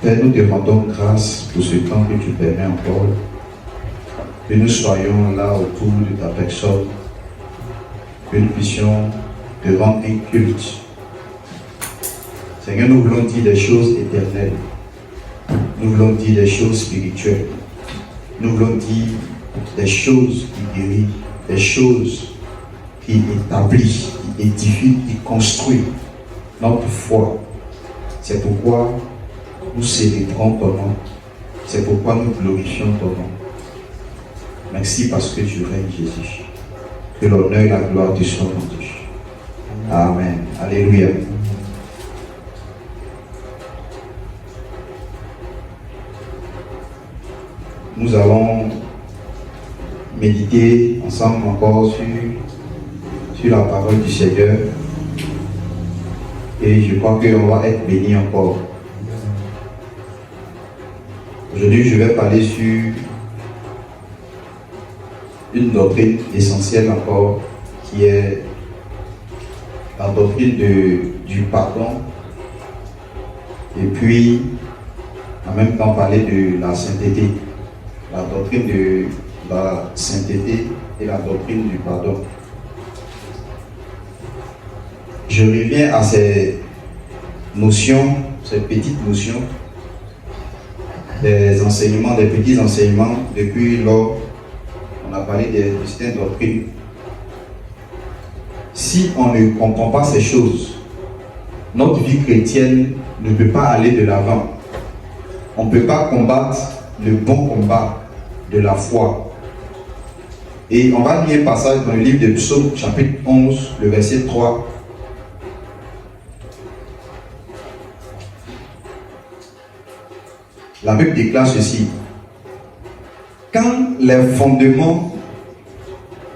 Père, nous te rendons grâce pour ce temps que tu permets encore, que nous soyons là autour de ta personne, que nous puissions te rendre un culte. Seigneur, nous voulons dire des choses éternelles, nous voulons dire des choses spirituelles, nous voulons dire des choses qui guérissent, des choses qui établissent, qui édifient, qui construisent notre foi. C'est pourquoi nous célébrons ton nom. C'est pourquoi nous glorifions ton nom. Merci parce que tu règnes, Jésus. Que l'honneur et la gloire te soient rendus. Amen. Alléluia. Nous allons méditer ensemble encore sur la parole du Seigneur. Et je crois qu'on va être bénis encore. Aujourd'hui, je vais parler sur une doctrine essentielle encore, qui est la doctrine du pardon. Et puis, en même temps, parler de la sainteté. La doctrine de la sainteté et la doctrine du pardon. Je reviens à ces notions, ces petites notions, des enseignements, des petits enseignements, depuis lors on a parlé des distinctes doctrines. Si on ne comprend pas ces choses, notre vie chrétienne ne peut pas aller de l'avant. On ne peut pas combattre le bon combat de la foi. Et on va lire un passage dans le livre de Psaume, chapitre 11, le verset 3. La Bible déclare ceci: quand les fondements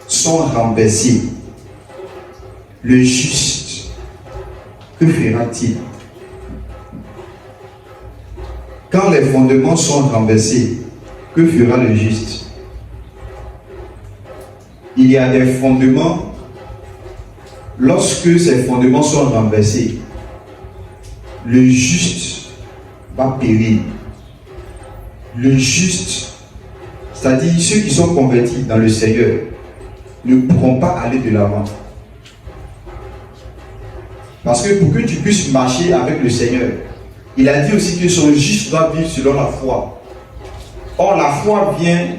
sont renversés, le juste, que fera-t-il? Quand les fondements sont renversés, que fera le juste? Il y a des fondements, lorsque ces fondements sont renversés, le juste va périr. Le juste, c'est-à-dire ceux qui sont convertis dans le Seigneur, ne pourront pas aller de l'avant. Parce que pour que tu puisses marcher avec le Seigneur, il a dit aussi que son juste doit vivre selon la foi. Or, la foi vient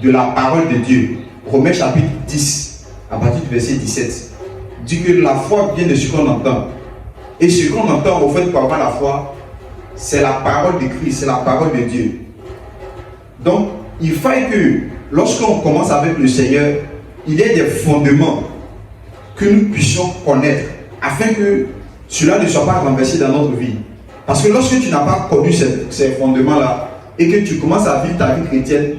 de la parole de Dieu. Romains chapitre 10, à partir du verset 17, dit que la foi vient de ce qu'on entend. Et ce qu'on entend, au fait, par rapport à la foi, c'est la parole de Christ, c'est la parole de Dieu. Donc, il faut que lorsqu'on commence avec le Seigneur, il y ait des fondements que nous puissions connaître afin que cela ne soit pas renversé dans notre vie. Parce que lorsque tu n'as pas connu ces fondements-là et que tu commences à vivre ta vie chrétienne,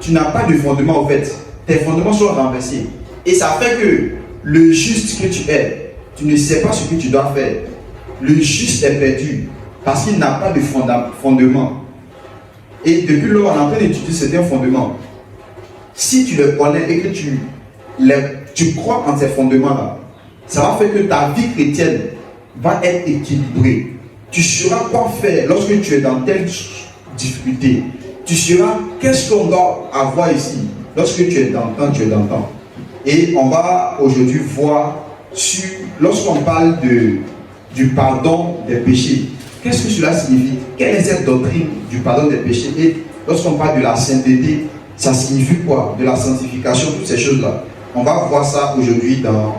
tu n'as pas de fondement en fait. Tes fondements sont renversés. Et ça fait que le juste que tu es, tu ne sais pas ce que tu dois faire. Le juste est perdu parce qu'il n'a pas de fondement. Et depuis lors, on est en train d'étudier certains fondements. Si tu les connais et que tu crois en ces fondements-là, ça va faire que ta vie chrétienne va être équilibrée. Tu sauras quoi faire lorsque tu es dans telle difficulté. Tu sauras qu'est-ce qu'on doit avoir ici. Lorsque tu es dans le temps, tu es dans le temps. Et on va aujourd'hui voir lorsqu'on parle du pardon des péchés. Qu'est-ce que cela signifie? Quelle est cette doctrine du pardon des péchés? Et lorsqu'on parle de la sainteté, ça signifie quoi? De la sanctification, toutes ces choses-là. On va voir ça aujourd'hui dans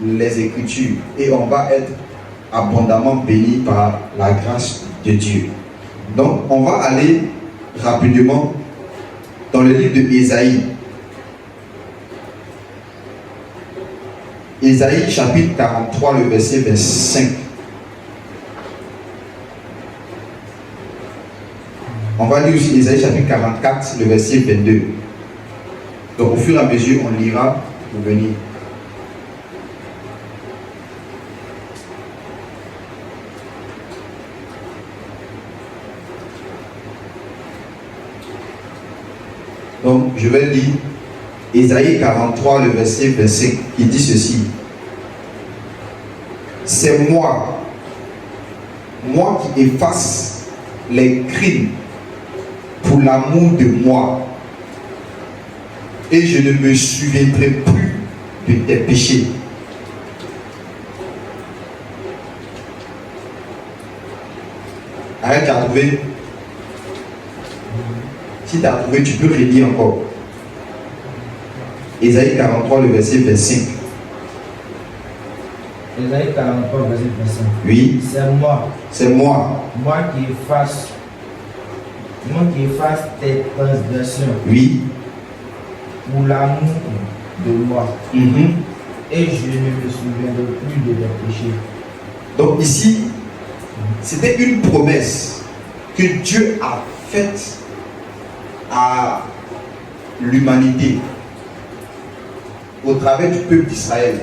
les Écritures. Et on va être abondamment béni par la grâce de Dieu. Donc, on va aller rapidement dans le livre de Ésaïe. Ésaïe chapitre 43, le verset 25. On va lire aussi Ésaïe chapitre 44, le verset 22. Donc au fur et à mesure, on lira pour venir. Donc je vais lire Ésaïe 43, le verset 25, qui dit ceci. C'est moi qui efface les crimes pour l'amour de moi, et je ne me souviendrai plus de tes péchés. Arrête, tu as trouvé? Si tu as trouvé, tu peux relire encore. Ésaïe 43, le verset 25. Ésaïe 43, verset 25. Oui. C'est moi. C'est moi. Moi qui efface tes transgressions. Oui. Pour l'amour de moi. Et je ne me souviendrai plus de tes péchés. Donc ici, c'était une promesse que Dieu a faite à l'humanité au travers du peuple d'Israël.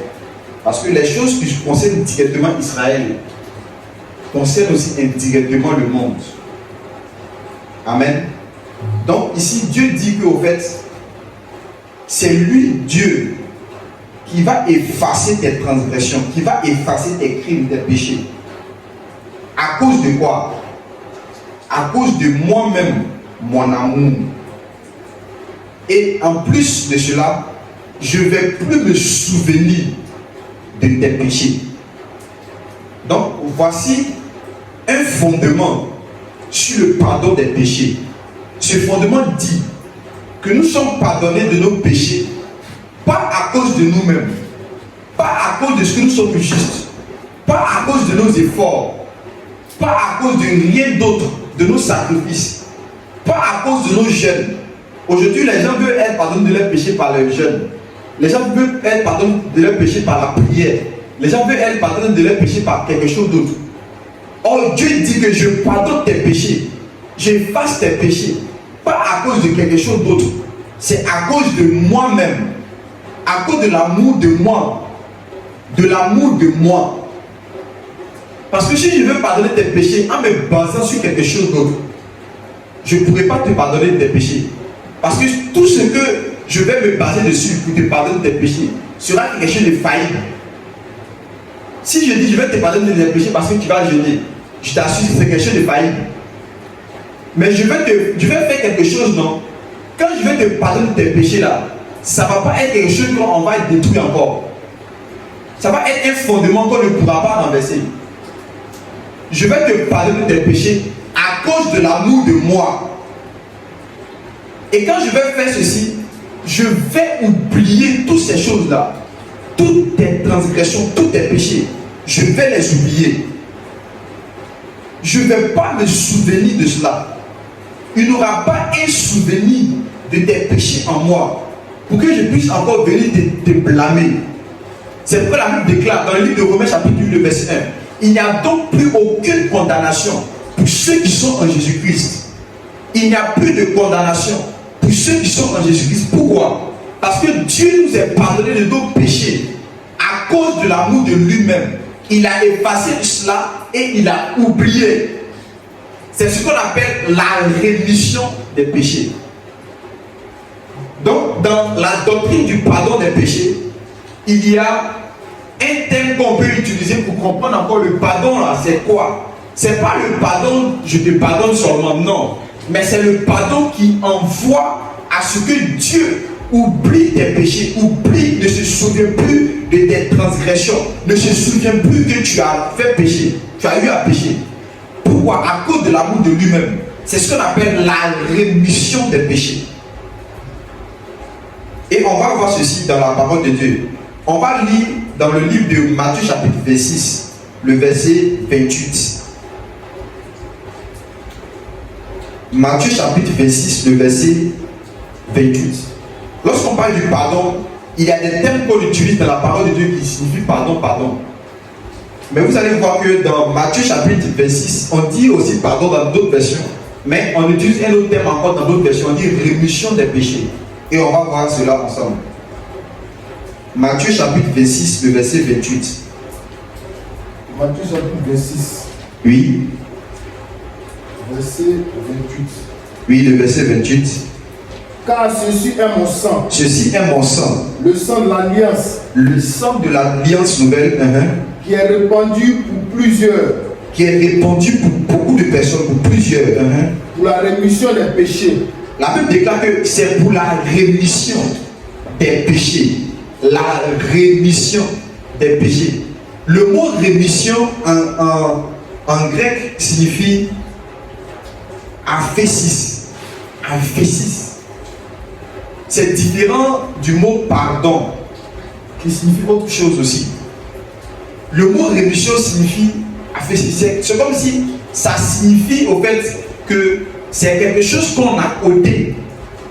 Parce que les choses qui concernent directement Israël concernent aussi indirectement le monde. Amen. Donc ici, Dieu dit qu'au fait, c'est lui, Dieu, qui va effacer tes transgressions, qui va effacer tes crimes, tes péchés. À cause de quoi? À cause de moi-même, mon amour. Et en plus de cela, je ne vais plus me souvenir de tes péchés. Donc, voici un fondement sur le pardon des péchés. Ce fondement dit que nous sommes pardonnés de nos péchés, pas à cause de nous-mêmes, pas à cause de ce que nous sommes justes, pas à cause de nos efforts, pas à cause de rien d'autre, de nos sacrifices, pas à cause de nos jeûnes. Aujourd'hui, les gens veulent être pardonnés de leurs péchés par leurs jeûnes. Les gens veulent être pardonnés de leurs péchés par la prière. Les gens veulent être pardonnés de leurs péchés par quelque chose d'autre. Or, Dieu dit que je pardonne tes péchés, j'efface tes péchés, pas à cause de quelque chose d'autre. C'est à cause de moi-même, à cause de l'amour de moi, de l'amour de moi. Parce que si je veux pardonner tes péchés en me basant sur quelque chose d'autre, je ne pourrai pas te pardonner tes péchés. Parce que tout ce que je vais me baser dessus pour te pardonner tes péchés sera quelque chose de faillible. Si je dis je vais te pardonner tes péchés parce que tu vas jeûner, je t'assure que c'est quelque chose de faillible. Mais je vais faire quelque chose, non? Quand je vais te pardonner tes péchés là, ça ne va pas être quelque chose qu'on va détruire encore. Ça va être un fondement qu'on ne pourra pas renverser. Je vais te pardonner tes péchés à cause de l'amour de moi. Et quand je vais faire ceci, je vais oublier toutes ces choses-là. Toutes tes transgressions, tous tes péchés, je vais les oublier. Je ne vais pas me souvenir de cela. Il n'y aura pas un souvenir de tes péchés en moi pour que je puisse encore venir te blâmer. C'est pourquoi la Bible déclare dans le livre de Romains chapitre 8, verset 1, il n'y a donc plus aucune condamnation pour ceux qui sont en Jésus-Christ. Il n'y a plus de condamnation pour ceux qui sont en Jésus-Christ. Pourquoi? Parce que Dieu nous a pardonné de nos péchés à cause de l'amour de lui-même. Il a effacé cela et il a oublié. C'est ce qu'on appelle la rémission des péchés. Donc, dans la doctrine du pardon des péchés, il y a un terme qu'on peut utiliser pour comprendre encore le pardon là, c'est quoi? C'est pas le pardon, je te pardonne seulement, non. Mais c'est le pardon qui envoie à ce que Dieu oublie tes péchés, oublie, ne se souvient plus de tes transgressions, ne se souvient plus que tu as fait pécher, tu as eu à pécher. Pourquoi? À cause de l'amour de lui-même. C'est ce qu'on appelle la rémission des péchés. Et on va voir ceci dans la parole de Dieu. On va lire dans le livre de Matthieu chapitre 26, le verset 28. Matthieu chapitre 26, le verset 28. Lorsqu'on parle du pardon, il y a des termes qu'on utilise dans la parole de Dieu qui signifient pardon, pardon. Mais vous allez voir que dans Matthieu chapitre 26, on dit aussi pardon dans d'autres versions. Mais on utilise un autre terme encore dans d'autres versions, on dit rémission des péchés. Et on va voir cela ensemble. Matthieu chapitre 26, le verset 28. Matthieu chapitre 26. Oui. Verset 28. Oui, le verset 28. Car ceci est mon sang. Ceci est mon sang. Le sang de l'alliance. Le sang de l'alliance nouvelle. Qui est répandu pour plusieurs. Qui est répandu pour beaucoup de personnes, pour plusieurs. Pour la rémission des péchés. La Bible déclare que c'est pour la rémission des péchés. La rémission des péchés. Le mot rémission en grec signifie aphésis. Aphésis. C'est différent du mot pardon, qui signifie autre chose aussi. Le mot rémission signifie aphésis. C'est comme si ça signifie au fait que c'est quelque chose qu'on a ôté.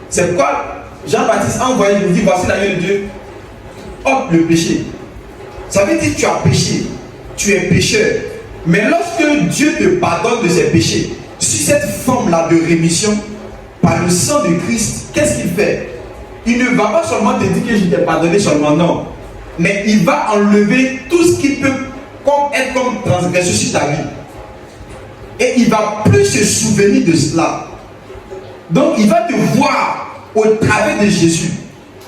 C'est pourquoi Jean-Baptiste a envoyé, il nous dit, voici l'agneau de Dieu, ôte le péché. Ça veut dire que tu as péché, tu es pécheur. Mais lorsque Dieu te pardonne de ses péchés, sur cette forme-là de rémission, par le sang de Christ, qu'est-ce qu'il fait? Il ne va pas seulement te dire que je t'ai pardonné seulement, non. Mais il va enlever tout ce qui peut être comme transgression sur ta vie. Et il ne va plus se souvenir de cela. Donc il va te voir au travers de Jésus.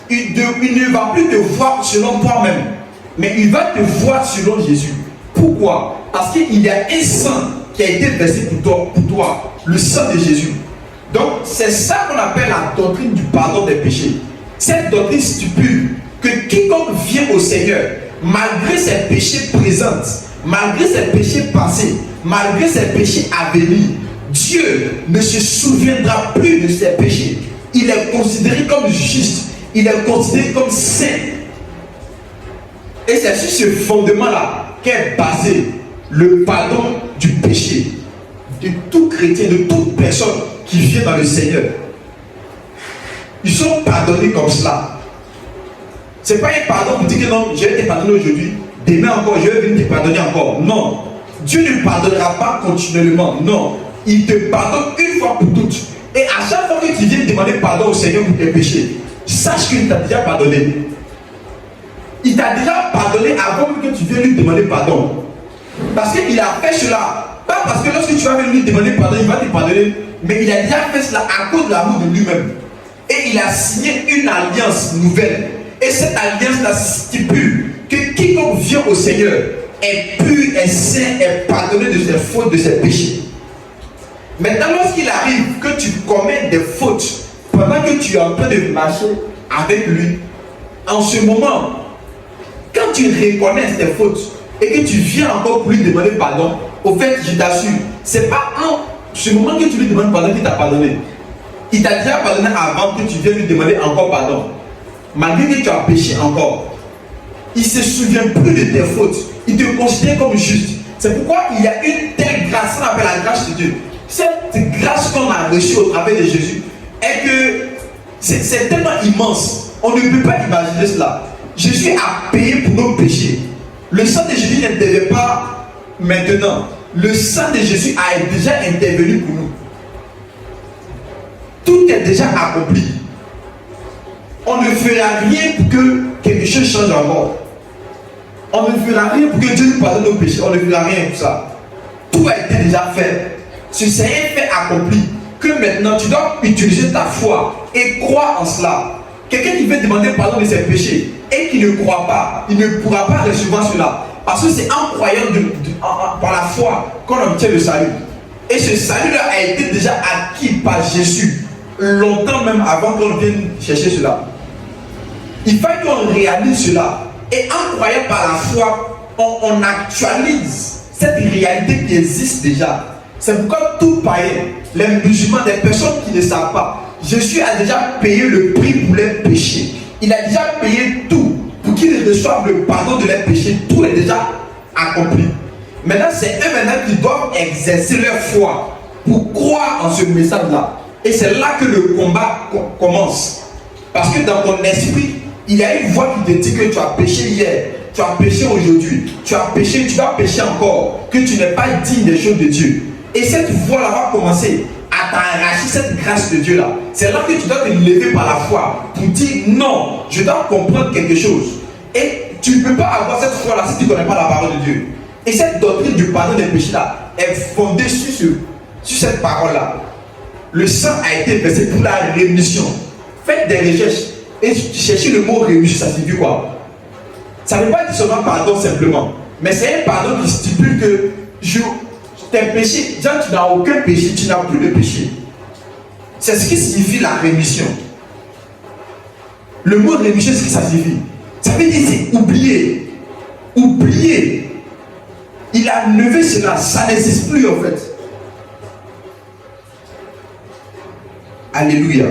Il ne va plus te voir selon toi-même, mais il va te voir selon Jésus. Pourquoi? Parce qu'il y a un sang qui a été versé pour toi, le sang de Jésus. Donc c'est ça qu'on appelle la doctrine du pardon des péchés. Cette doctrine stipule que quiconque vient au Seigneur, malgré ses péchés présents, malgré ses péchés passés, malgré ses péchés à venir, Dieu ne se souviendra plus de ses péchés. Il est considéré comme juste, il est considéré comme saint. Et c'est sur ce fondement-là qu'est basé le pardon du péché de tout chrétien, de toute personne qui vient dans le Seigneur. Ils sont pardonnés comme cela. Ce n'est pas un pardon pour dire que non, je vais te pardonner aujourd'hui, demain encore, je vais venir te pardonner encore. Non. Dieu ne pardonnera pas continuellement. Non. Il te pardonne une fois pour toutes. Et à chaque fois que tu viens demander pardon au Seigneur pour tes péchés, sache qu'il t'a déjà pardonné. Il t'a déjà pardonné avant que tu viennes lui demander pardon. Parce qu'il a fait cela. Pas parce que lorsque tu vas venir lui demander pardon, il va te pardonner. Mais il a déjà fait cela à cause de l'amour de lui-même. Et il a signé une alliance nouvelle. Et cette alliance-là stipule que quiconque vient au Seigneur est pur, est saint, est pardonné de ses fautes, de ses péchés. Maintenant, lorsqu'il arrive que tu commets des fautes pendant que tu es en train de marcher avec lui, en ce moment, quand tu reconnais tes fautes et que tu viens encore pour lui demander pardon, au fait, je t'assure, c'est pas en ce moment que tu lui demandes pardon qu'il t'a pardonné. Il t'a déjà pardonné avant que tu viennes lui demander encore pardon. Malgré que tu as péché encore, il ne se souvient plus de tes fautes. Il te considère comme juste. C'est pourquoi il y a une telle grâce, on appelle la grâce de Dieu. Cette grâce qu'on a reçue au travers de Jésus est que c'est tellement immense. On ne peut pas imaginer cela. Jésus a payé pour nos péchés. Le sang de Jésus n'intervient pas maintenant. Le sang de Jésus a déjà intervenu pour nous. Tout est déjà accompli. On ne fera rien pour que quelque chose change encore. On ne fera rien pour que Dieu nous pardonne nos péchés. On ne fera rien pour ça. Tout a été déjà fait. C'est un fait accompli. Que maintenant tu dois utiliser ta foi et croire en cela. Quelqu'un qui veut demander pardon de ses péchés et qui ne croit pas, il ne pourra pas recevoir cela. Parce que c'est en croyant par la foi qu'on obtient le salut. Et ce salut-là a été déjà acquis par Jésus, longtemps même avant qu'on vienne chercher cela. Il faut qu'on réalise cela. Et en croyant par la foi, on actualise cette réalité qui existe déjà. C'est pourquoi tout païen, les musulmans, des personnes qui ne savent pas, Jésus a déjà payé le prix pour les péchés. Il a déjà payé tout pour qu'ils reçoivent le pardon de leurs péchés. Tout est déjà accompli. Maintenant, c'est eux maintenant qui doivent exercer leur foi pour croire en ce message-là. Et c'est là que le combat commence. Parce que dans ton esprit, il y a une voix qui te dit que tu as péché hier, tu as péché aujourd'hui, tu as péché, tu vas pécher encore, que tu n'es pas digne des choses de Dieu. Et cette voix-là va commencer à t'arracher cette grâce de Dieu-là. C'est là que tu dois te lever par la foi pour dire non, je dois comprendre quelque chose. Et tu ne peux pas avoir cette foi-là si tu ne connais pas la parole de Dieu. Et cette doctrine du pardon des péchés-là est fondée sur cette parole-là. Le sang a été versé pour la rémission. Faites des recherches et cherchez le mot rémission, ça signifie quoi? Ça ne veut pas dire seulement pardon simplement, mais c'est un pardon qui stipule que tes péchés, déjà tu n'as aucun péché, tu n'as plus de péché. C'est ce qui signifie la rémission. Le mot rémission, c'est ce que ça signifie. Ça veut dire c'est oublier. Oublier. Il a enlevé cela, ça n'existe plus en fait. Alléluia.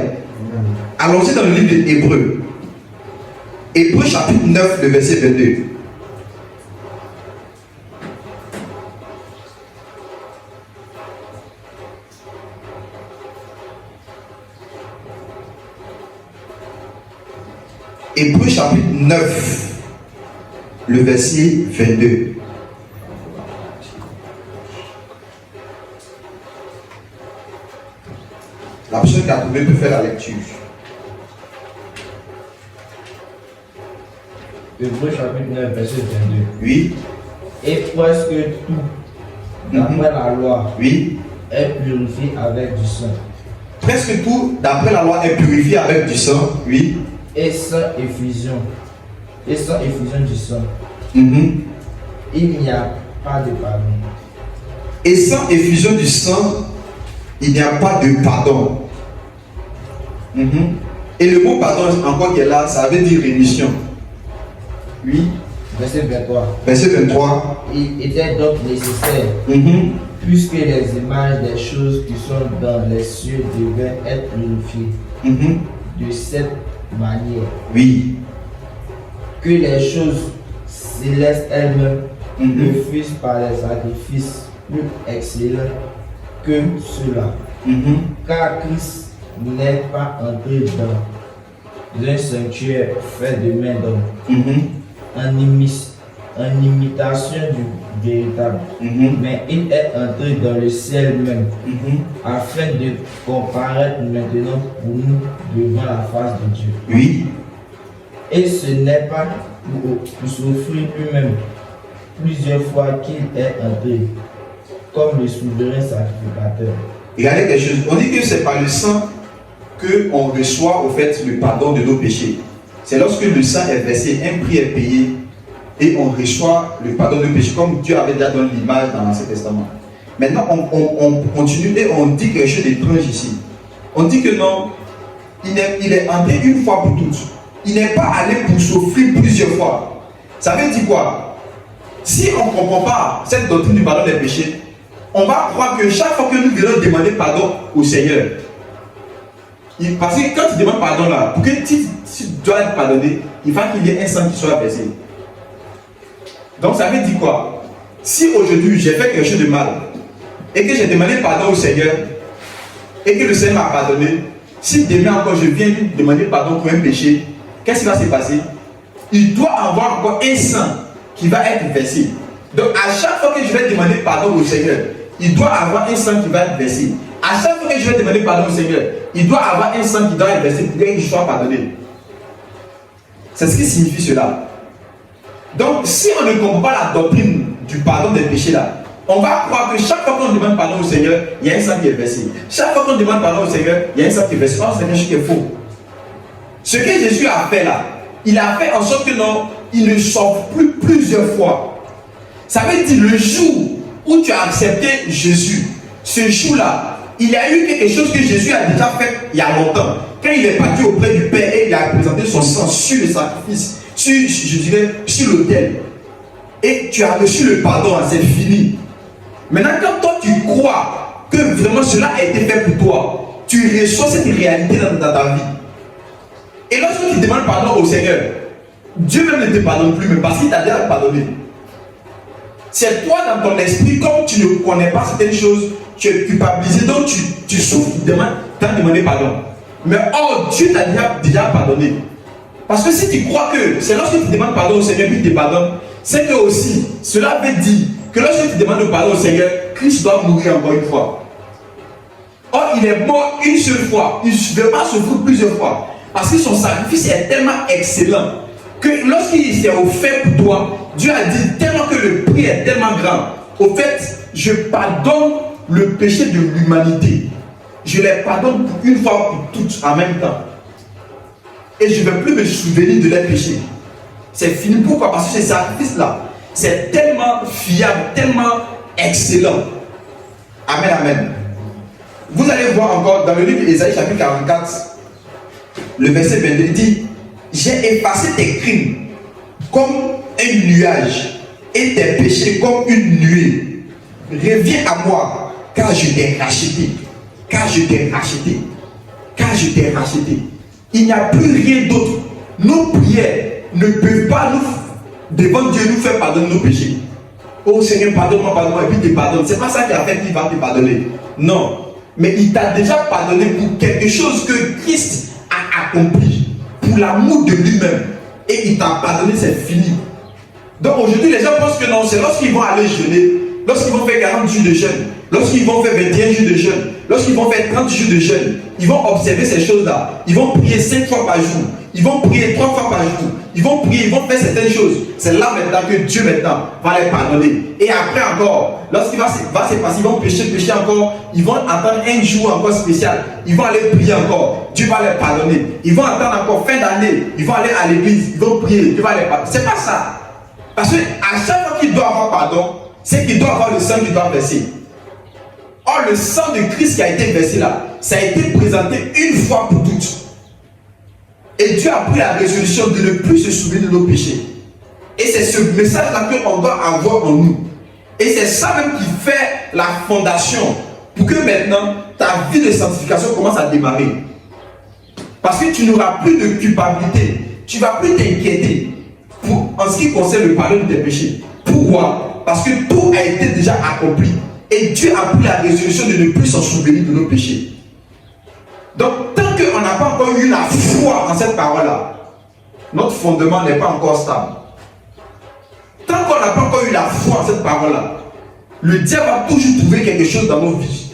Allons-y dans le livre d'Hébreux. Hébreux chapitre 9, le verset 22. Hébreux chapitre 9, le verset 22. La personne qui a trouvé peut faire la lecture. Hébreux chapitre 9, verset 22. Oui. Et presque tout, d'après la loi, Oui. est purifié avec du sang. Presque tout, d'après la loi, est purifié avec du sang. Oui. Et sans effusion. Et sans effusion du sang. Il n'y a pas de pardon. Et sans effusion du sang, il n'y a pas de pardon. Et le mot pardon, encore qui est là, ça veut dire rémission. Oui. Verset 23. Verset 23. Il était donc nécessaire, puisque les images des choses qui sont dans les cieux devaient être purifiées de cette manière. Oui. Que les choses célestes elles-mêmes ne fussent par les sacrifices plus excellents que ceux-là. Car Christ n'est pas entré dans un sanctuaire fait de main d'homme, en imitation du véritable, mais il est entré dans le ciel même, afin de comparaître maintenant pour nous devant la face de Dieu. Oui. Et ce n'est pas pour s'offrir lui-même plusieurs fois qu'il est entré, comme le souverain sacrificateur. Regardez quelque chose. On dit que c'est par le sang qu'on reçoit au fait le pardon de nos péchés. C'est lorsque le sang est versé, un prix est payé et on reçoit le pardon de nos péchés, comme Dieu avait déjà donné l'image dans l'Ancien Testament. Maintenant, on continue et on dit quelque chose d'étrange ici. On dit que non, il est entré une fois pour toutes. Il n'est pas allé pour s'offrir plusieurs fois. Ça veut dire quoi? Si on ne comprend pas cette doctrine du pardon des péchés, on va croire que chaque fois que nous venons demander pardon au Seigneur, parce que quand tu demandes pardon là, pour que tu dois être pardonné, il faut qu'il y ait un sang qui soit versé. Donc ça veut dire quoi? Si aujourd'hui j'ai fait quelque chose de mal et que j'ai demandé pardon au Seigneur et que le Seigneur m'a pardonné, si demain encore je viens lui demander pardon pour un péché, qu'est-ce qui va se passer? Il doit avoir encore un sang qui va être versé. Donc à chaque fois que je vais demander pardon au Seigneur, il doit avoir un sang qui va être versé. À chaque fois que je vais demander pardon au Seigneur, il doit avoir un sang qui doit être versé pour que je sois pardonné. C'est ce qui signifie cela. Donc si on ne comprend pas la doctrine du pardon des péchés là, on va croire que chaque fois qu'on demande pardon au Seigneur, il y a un sang qui est versé. Chaque fois qu'on demande pardon au Seigneur, il y a un sang qui est versé. Or c'est quelque chose qui est faux. Ce que Jésus a fait là, il a fait en sorte que non, il ne sauve plus plusieurs fois. Ça veut dire le jour où tu as accepté Jésus, ce jour-là, il y a eu quelque chose que Jésus a déjà fait il y a longtemps. Quand il est parti auprès du Père et il a présenté son sang sur le sacrifice, sur l'autel. Et tu as reçu le pardon, c'est fini. Maintenant, quand toi tu crois que vraiment cela a été fait pour toi, tu reçois cette réalité dans ta vie. Et lorsque tu demandes pardon au Seigneur, Dieu même ne te pardonne plus, mais parce qu'il t'a déjà pardonné. C'est toi dans ton esprit, comme tu ne connais pas certaines choses, tu es culpabilisé, donc tu souffres, tu as demandé pardon. Mais or, Dieu t'a déjà pardonné. Parce que si tu crois que c'est lorsque tu demandes pardon au Seigneur, puis il te pardonne, c'est que aussi, cela veut dire que lorsque tu demandes pardon au Seigneur, Christ doit mourir encore une fois. Or, il est mort une seule fois, il ne veut pas souffrir plusieurs fois. Parce que son sacrifice est tellement excellent que lorsqu'il s'est offert pour toi, Dieu a dit tellement que le prix est tellement grand. Au fait, je pardonne le péché de l'humanité. Je les pardonne pour une fois pour toutes en même temps. Et je ne vais plus me souvenir de leurs péchés. C'est fini. Pourquoi? Parce que ce sacrifice-là, c'est tellement fiable, tellement excellent, Amen, amen. Vous allez voir encore dans le livre d'Ésaïe chapitre 44, le verset 22, il dit, j'ai effacé tes crimes comme un nuage et tes péchés comme une nuée. Reviens à moi, car je t'ai racheté. Car je t'ai racheté. Car je t'ai racheté. Il n'y a plus rien d'autre. Nos prières ne peuvent pas devant Dieu nous faire pardonner nos péchés. Oh Seigneur, pardonne-moi, pardonne-moi, et puis te pardonne. C'est pas ça qui a fait qu'il va te pardonner. Non. Mais il t'a déjà pardonné pour quelque chose que Christ a accompli. Pour l'amour de lui-même. Et il t'a pardonné, c'est fini. Donc aujourd'hui, les gens pensent que non, c'est lorsqu'ils vont aller jeûner, lorsqu'ils vont faire 40 jours de jeûne, lorsqu'ils vont faire 21 jours de jeûne, lorsqu'ils vont faire 30 jours de jeûne, ils vont observer ces choses-là. Ils vont prier 5 fois par jour. Ils vont prier 3 fois par jour. Ils vont prier, ils vont faire certaines choses. C'est là maintenant que Dieu maintenant va les pardonner. Et après encore, lorsqu'il va se passer, ils vont pécher encore. Ils vont attendre un jour encore spécial. Ils vont aller prier encore. Dieu va les pardonner. Ils vont attendre encore fin d'année. Ils vont aller à l'église. Ils vont prier. Dieu va les pardonner. C'est pas ça. Parce qu'à chaque fois qu'il doit avoir pardon, c'est qu'il doit avoir le sang qui doit verser. Or, le sang de Christ qui a été versé là, ça a été présenté une fois pour toutes. Et Dieu a pris la résolution de ne plus se souvenir de nos péchés. Et c'est ce message-là qu'on doit avoir en nous. Et c'est ça même qui fait la fondation pour que maintenant ta vie de sanctification commence à démarrer. Parce que tu n'auras plus de culpabilité. Tu ne vas plus t'inquiéter en ce qui concerne le pardon de tes péchés. Pourquoi? Parce que tout a été déjà accompli. Et Dieu a pris la résolution de ne plus s'en souvenir de nos péchés. Donc, tant qu'on n'a pas encore eu la foi en cette parole-là, notre fondement n'est pas encore stable. Tant qu'on n'a pas encore eu la foi en cette parole-là, le diable va toujours trouver quelque chose dans nos vies.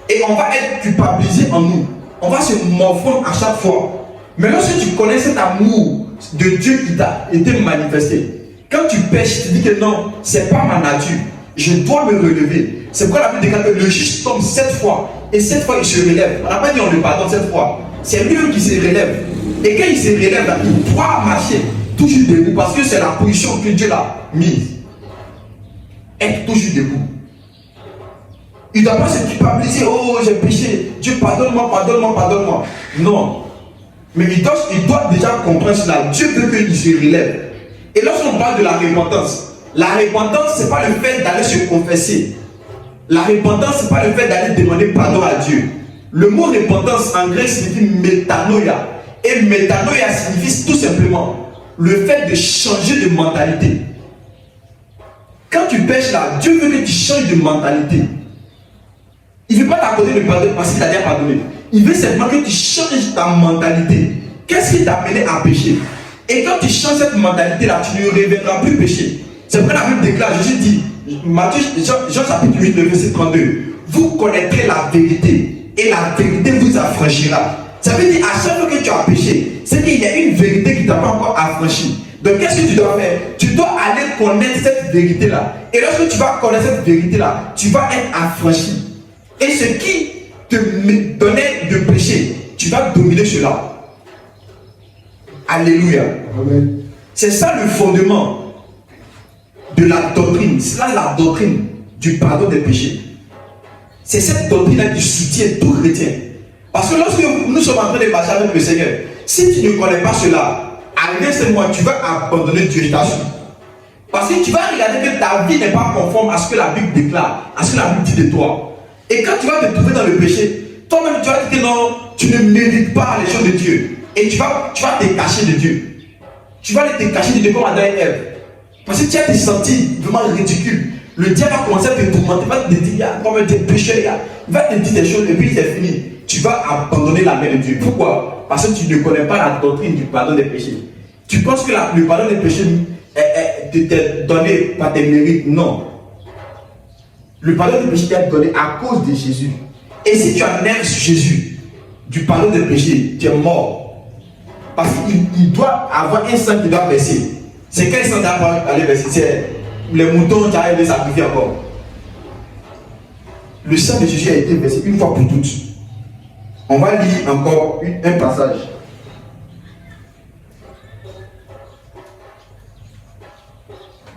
Et on va être culpabilisé en nous. On va se morfondre à chaque fois. Mais lorsque tu connais cet amour de Dieu qui t'a été manifesté, quand tu pêches, tu dis que non, c'est pas ma nature. Je dois me relever. C'est pourquoi la Bible déclare que le juge tombe 7 fois. Et 7 fois il se relève. On n'a pas dit on le pardonne 7 fois. C'est lui qui se relève. Et quand il se relève, là, il doit marcher toujours debout. Parce que c'est la position que Dieu l'a mise. Être toujours debout. Il ne doit pas se culpabiliser. Oh, j'ai péché. Dieu, pardonne-moi, pardonne-moi, pardonne-moi. Non. Mais il doit déjà comprendre cela. Dieu veut qu'il se relève. Et lorsqu'on parle de la repentance, ce n'est pas le fait d'aller se confesser. La repentance, ce n'est pas le fait d'aller demander pardon à Dieu. Le mot repentance en grec signifie métanoïa. Et métanoïa signifie tout simplement le fait de changer de mentalité. Quand tu pêches là, Dieu veut que tu changes de mentalité. Il ne veut pas t'accorder le pardon parce qu'il t'a déjà pardonné. Il veut simplement que tu changes ta mentalité. Qu'est-ce qui t'a amené à pécher? Et quand tu changes cette mentalité-là, tu ne reviendras plus pécher. C'est pourquoi la Bible déclare, Jésus dit, Jean chapitre 8, le verset 32, vous connaîtrez la vérité et la vérité vous affranchira. Ça veut dire, à chaque fois que tu as péché, c'est qu'il y a une vérité qui ne t'a pas encore affranchi. Donc qu'est-ce que tu dois faire? Tu dois aller connaître cette vérité-là. Et lorsque tu vas connaître cette vérité-là, tu vas être affranchi. Et ce qui te donnait de péché, tu vas dominer cela. Alléluia. Amen. C'est ça le fondement de la doctrine. C'est là la doctrine du pardon des péchés. C'est cette doctrine-là qui soutient tout chrétien. Parce que lorsque nous sommes en train de marcher avec le Seigneur, si tu ne connais pas cela, à l'instant moi, tu vas abandonner Dieu, je t'assure. Parce que tu vas regarder que ta vie n'est pas conforme à ce que la Bible déclare, à ce que la Bible dit de toi. Et quand tu vas te trouver dans le péché, toi-même tu vas dire que non, tu ne mérites pas les choses de Dieu. Et tu vas te cacher de Dieu. Tu vas te cacher de Dieu comme Adam et Ève. Parce que tu vas te sentir vraiment ridicule. Le diable va commencer à te tourmenter, va te dire, comme des péchés, il va te dire des choses et puis c'est fini. Tu vas abandonner la main de Dieu. Pourquoi? Parce que tu ne connais pas la doctrine du pardon des péchés. Tu penses que le pardon des péchés t'est donné par tes mérites. Non. Le pardon des péchés t'est donné à cause de Jésus. Et si tu enlèves Jésus du pardon des péchés, tu es mort. Parce qu'il doit avoir un sang qui doit verser. C'est quel sang qui doit aller verser? C'est les moutons qui arrivent à sacrifier encore. Le sang de Jésus a été versé une fois pour toutes. On va lire encore un passage.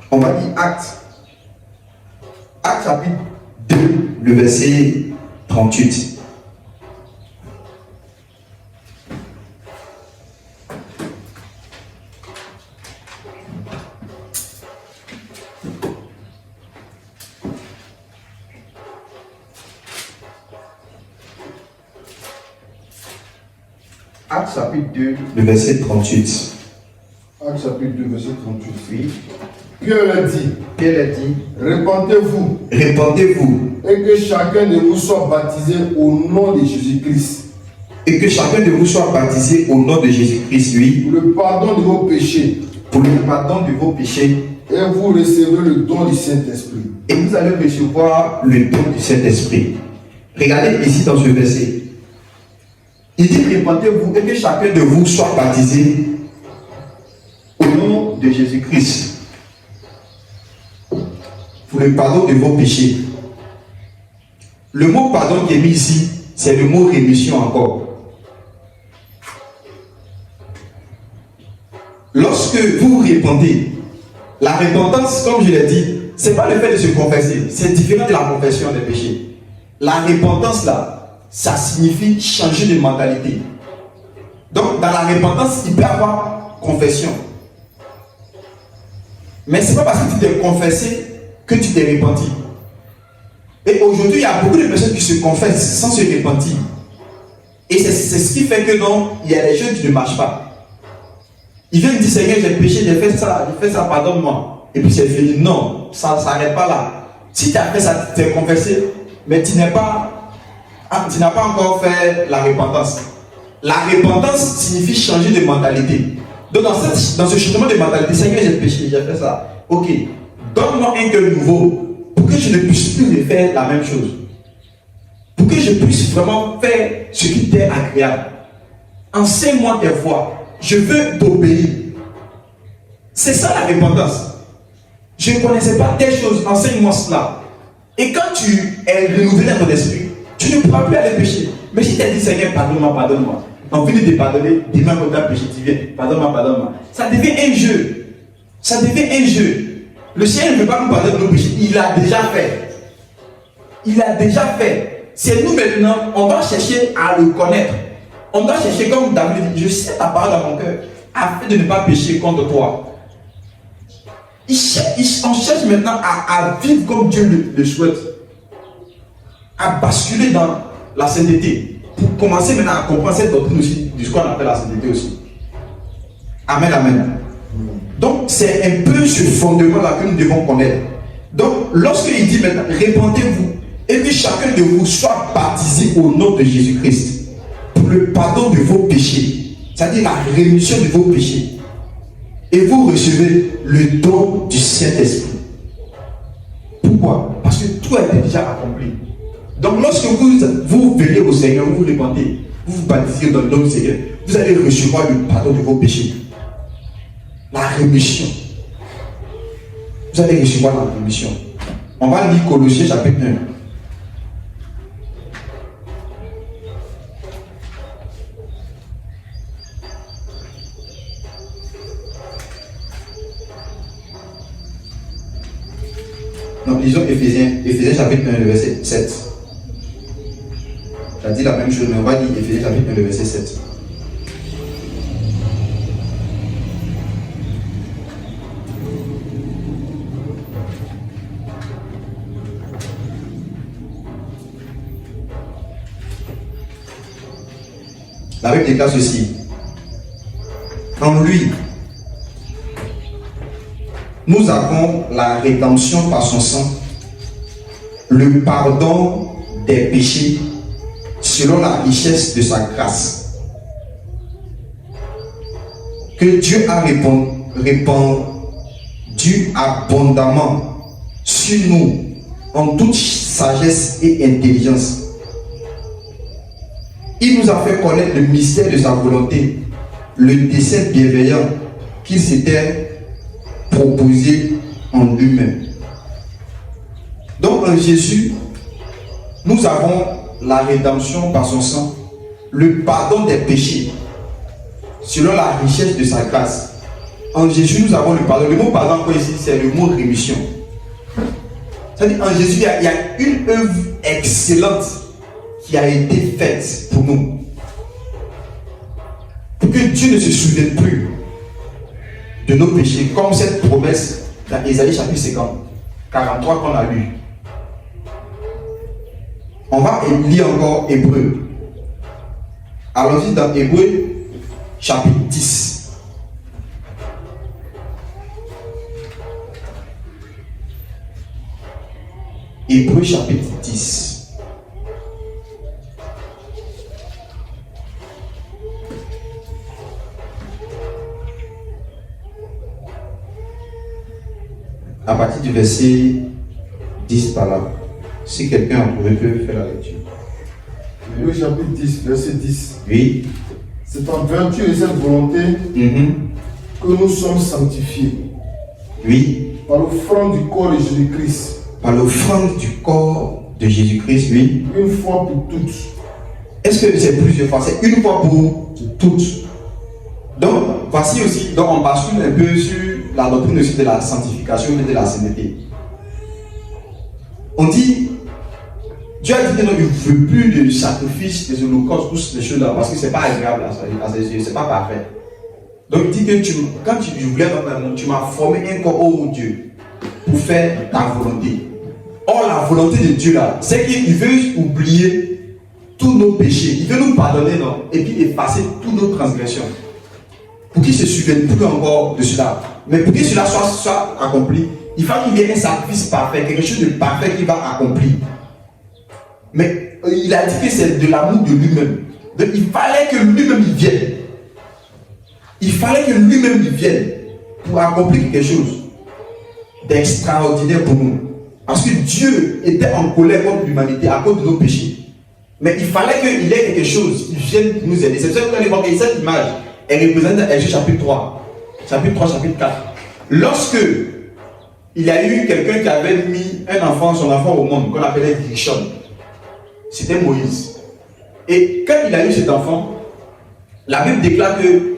On va lire Actes. Actes chapitre 2, le verset 38. Acte chapitre 2, Le verset 38. Acte chapitre 2, verset 38. oui. Pierre leur dit, Pierre a dit, répentez-vous Répandez-vous et que chacun de vous soit baptisé au nom de Jésus-Christ et que chacun de vous soit baptisé au nom de Jésus-Christ, oui, pour le pardon de vos péchés pour le pardon de vos péchés, et vous recevrez le don du Saint-Esprit. et vous allez recevoir le don du Saint-Esprit. Regardez ici dans ce verset. Il dit répandez-vous et que chacun de vous soit baptisé au nom de Jésus-Christ pour le pardon de vos péchés. Le mot pardon qui est mis ici, c'est le mot rémission encore. Lorsque vous répandez, la repentance, comme je l'ai dit, ce n'est pas le fait de se confesser, c'est différent de la confession des péchés. La repentance là, ça signifie changer de mentalité. Donc dans la repentance, il peut y avoir confession. Mais ce n'est pas parce que tu t'es confessé que tu t'es repenti. Et aujourd'hui, il y a beaucoup de personnes qui se confessent sans se repentir. Et c'est ce qui fait que non, il y a des choses qui ne marchent pas. Ils viennent dire Seigneur, j'ai péché, j'ai fait ça, pardonne-moi. Et puis c'est fini. Non, ça ne s'arrête pas là. Si tu as fait ça, tu t'es confessé, mais tu n'as pas encore fait la repentance. La repentance signifie changer de mentalité. Donc dans ce changement de mentalité, Seigneur, j'ai péché, j'ai fait ça. Ok, donne-moi un cœur nouveau pour que je ne puisse plus refaire la même chose. Pour que je puisse vraiment faire ce qui t'est agréable. Enseigne-moi tes voies. Je veux t'obéir. C'est ça la repentance. Je ne connaissais pas telle chose, enseigne-moi cela. Et quand tu es renouvelé dans ton esprit, tu ne pourras plus aller pécher. Mais si tu as dit Seigneur, pardonne-moi, pardonne-moi. Envie de te pardonner, demain quand tu as péché, tu viens, pardonne-moi, pardonne-moi. Ça devient un jeu. Ça devient un jeu. Le Seigneur ne veut pas nous pardonner nos péchés. Il l'a déjà fait. Il l'a déjà fait. C'est nous maintenant, on va chercher à le connaître. On doit chercher, comme David dit, je sais ta parole dans mon cœur, afin de ne pas pécher contre toi. On cherche maintenant à vivre comme Dieu le souhaite. À basculer dans la sainteté. Pour commencer maintenant à comprendre cette doctrine aussi, de ce qu'on appelle la sainteté aussi. Amen, amen. Donc c'est un peu ce fondement-là que nous devons connaître. Donc lorsqu'il dit maintenant, répandez-vous et que chacun de vous soit baptisé au nom de Jésus-Christ pour le pardon de vos péchés, c'est-à-dire la rémission de vos péchés, et vous recevez le don du Saint-Esprit. Pourquoi? Parce que tout a été déjà accompli. Donc lorsque vous venez au Seigneur, vous vous répandez, vous vous baptisez dans le nom du Seigneur, vous allez recevoir le pardon de vos péchés. La rémission. Vous allez recevoir la rémission. On va lire Colossiens chapitre 1. Donc, lisons Éphésiens chapitre 1, le verset 7. Ça dit la même chose, mais on va lire Éphésiens chapitre 1, le verset 7. La Bible déclare ceci. En lui, nous avons la rédemption par son sang, le pardon des péchés selon la richesse de sa grâce, que Dieu a répandu abondamment sur nous en toute sagesse et intelligence. Il nous a fait connaître le mystère de sa volonté, le dessein bienveillant qu'il s'était proposé en lui-même. Donc en Jésus, nous avons la rédemption par son sang, le pardon des péchés, selon la richesse de sa grâce. En Jésus, nous avons le pardon. Le mot pardon, ici, c'est le mot rémission. C'est-à-dire en Jésus, il y a une œuvre excellente qui a été faite pour nous. Pour que Dieu ne se souvienne plus de nos péchés, comme cette promesse dans Ésaïe chapitre 43 qu'on a lu. On va lire encore Hébreu. Allons-y dans Hébreu chapitre 10. Hébreu chapitre 10. À partir du verset 10 par là, si quelqu'un en peut faire la lecture. Le chapitre 10, verset 10. Oui. C'est en vertu de cette volonté que nous sommes sanctifiés. Oui. Par l'offrande du corps de Jésus-Christ. Par l'offrande du corps de Jésus-Christ, oui. Une fois pour toutes. Est-ce que c'est plusieurs fois? C'est une fois pour toutes. Donc, voici aussi, donc on bascule un peu sur la doctrine aussi de la sanctification et de la sainteté. On dit, Dieu a dit que non, il ne veut plus de sacrifices, des holocaustes, toutes ces choses-là, parce que ce n'est pas agréable à ses yeux, ce n'est pas parfait. Donc il dit que quand je voulais dans un monde, tu m'as formé un corps, oh Dieu, pour faire ta volonté. Or, la volonté de Dieu là, c'est qu'il veut oublier tous nos péchés, il veut nous pardonner, non, et puis effacer toutes nos transgressions. Pour qu'il se souvienne plus encore de cela. Mais pour que cela soit accompli, il faut qu'il y ait un sacrifice parfait, quelque chose de parfait qu'il va accomplir. Mais il a dit que c'est de l'amour de lui-même. Donc il fallait que lui-même il vienne. Il fallait que lui-même il vienne pour accomplir quelque chose d'extraordinaire pour nous. Parce que Dieu était en colère contre l'humanité à cause de nos péchés. Mais il fallait qu'il y ait quelque chose qui vienne nous aider. C'est pour ça que vous allez voir que cette image est représentée dans Exode chapitre 3. Chapitre 3, chapitre 4. Lorsque il y a eu quelqu'un qui avait mis son enfant au monde, qu'on appelait Gershom, c'était Moïse. Et quand il a eu cet enfant, la Bible déclare que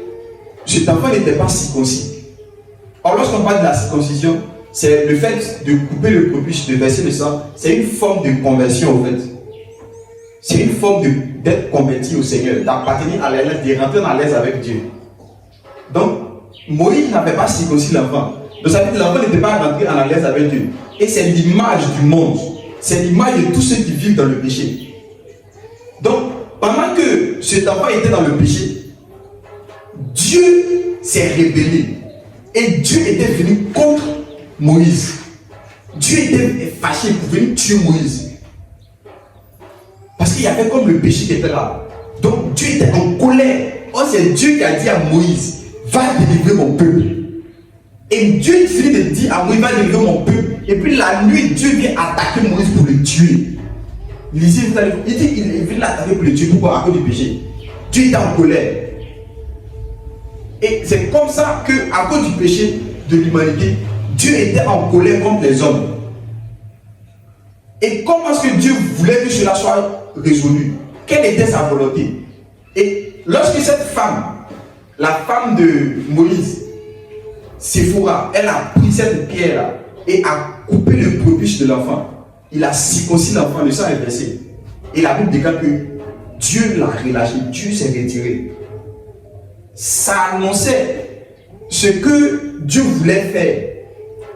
cet enfant n'était pas circoncis. Or, lorsqu'on parle de la circoncision, c'est le fait de couper le prépuce, de verser le sang, c'est une forme de conversion en fait. C'est une forme d'être converti au Seigneur, d'appartenir à l'Alliance, de rentrer dans l'aise avec Dieu. Donc, Moïse n'avait pas circoncis l'enfant. Donc, ça veut dire que l'enfant n'était pas rentré en alliance avec Dieu. Et c'est l'image du monde. C'est l'image de tous ceux qui vivent dans le péché. Donc, pendant que cet enfant était dans le péché, Dieu s'est révélé. Et Dieu était venu contre Moïse. Dieu était fâché pour venir tuer Moïse. Parce qu'il y avait comme le péché qui était là. Donc Dieu était en colère. Oh, c'est Dieu qui a dit à Moïse, va délivrer mon peuple. Et Dieu finit de dire à Moïse, va délivrer mon peuple. Et puis la nuit, Dieu vient attaquer Moïse pour le tuer. Lisez, vous allez voir. Il dit qu'il vient l'attaquer pour le tuer. Pourquoi? À cause du péché. Dieu était en colère. Et c'est comme ça qu'à cause du péché de l'humanité, Dieu était en colère contre les hommes. Et comment est-ce que Dieu voulait que cela soit résolu? Quelle était sa volonté? Et lorsque cette femme, la femme de Moïse, Séphora, elle a pris cette pierre-là et a coupé le prépuce de l'enfant, il a circoncis l'enfant, le sang est versé. Et la Bible déclare que Dieu l'a relâché, Dieu s'est retiré. Ça annonçait ce que Dieu voulait faire